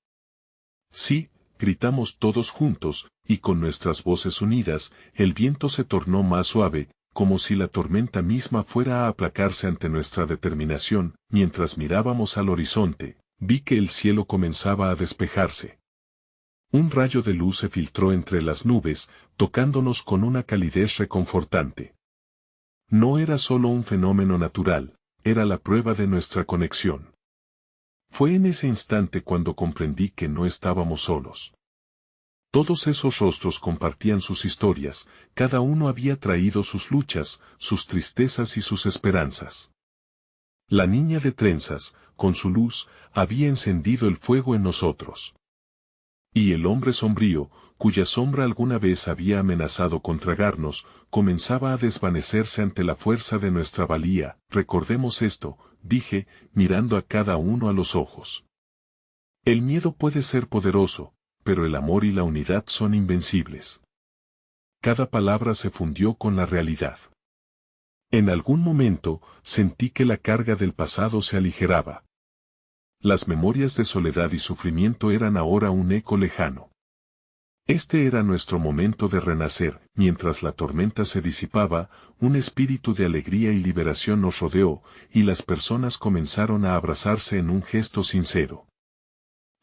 Sí, gritamos todos juntos, y con nuestras voces unidas, el viento se tornó más suave, como si la tormenta misma fuera a aplacarse ante nuestra determinación. Mientras mirábamos al horizonte, vi que el cielo comenzaba a despejarse. Un rayo de luz se filtró entre las nubes, tocándonos con una calidez reconfortante. No era solo un fenómeno natural, era la prueba de nuestra conexión. Fue en ese instante cuando comprendí que no estábamos solos. Todos esos rostros compartían sus historias, cada uno había traído sus luchas, sus tristezas y sus esperanzas. La niña de trenzas, con su luz, había encendido el fuego en nosotros. Y el hombre sombrío, cuya sombra alguna vez había amenazado con tragarnos, comenzaba a desvanecerse ante la fuerza de nuestra valía. Recordemos esto, dije, mirando a cada uno a los ojos. El miedo puede ser poderoso, pero el amor y la unidad son invencibles. Cada palabra se fundió con la realidad. En algún momento, sentí que la carga del pasado se aligeraba. Las memorias de soledad y sufrimiento eran ahora un eco lejano. Este era nuestro momento de renacer. Mientras la tormenta se disipaba, un espíritu de alegría y liberación nos rodeó, y las personas comenzaron a abrazarse en un gesto sincero.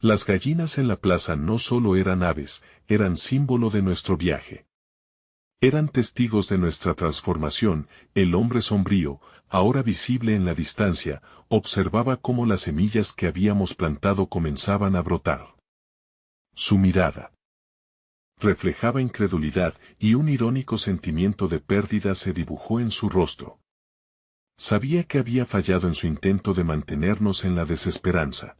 Las gallinas en la plaza no solo eran aves, eran símbolo de nuestro viaje. Eran testigos de nuestra transformación. El hombre sombrío, ahora visible en la distancia, observaba cómo las semillas que habíamos plantado comenzaban a brotar. Su mirada reflejaba incredulidad, y un irónico sentimiento de pérdida se dibujó en su rostro. Sabía que había fallado en su intento de mantenernos en la desesperanza.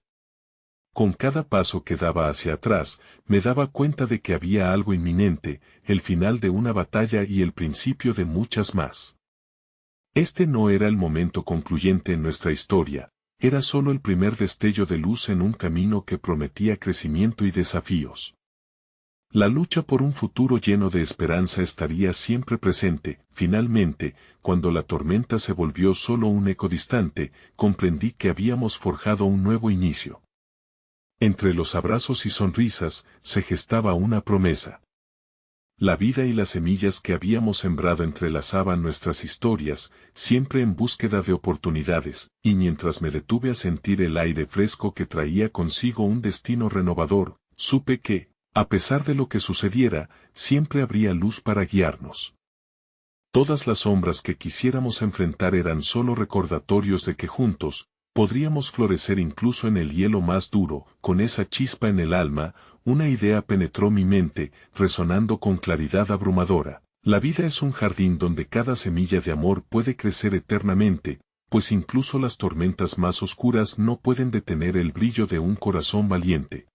Con cada paso que daba hacia atrás, me daba cuenta de que había algo inminente, el final de una batalla y el principio de muchas más. Este no era el momento concluyente en nuestra historia, era solo el primer destello de luz en un camino que prometía crecimiento y desafíos. La lucha por un futuro lleno de esperanza estaría siempre presente. Finalmente, cuando la tormenta se volvió solo un eco distante, comprendí que habíamos forjado un nuevo inicio. Entre los abrazos y sonrisas, se gestaba una promesa. La vida y las semillas que habíamos sembrado entrelazaban nuestras historias, siempre en búsqueda de oportunidades, y mientras me detuve a sentir el aire fresco que traía consigo un destino renovador, supe que, a pesar de lo que sucediera, siempre habría luz para guiarnos. Todas las sombras que quisiéramos enfrentar eran solo recordatorios de que juntos, podríamos florecer incluso en el hielo más duro. Con esa chispa en el alma, una idea penetró mi mente, resonando con claridad abrumadora. La vida es un jardín donde cada semilla de amor puede crecer eternamente, pues incluso las tormentas más oscuras no pueden detener el brillo de un corazón valiente.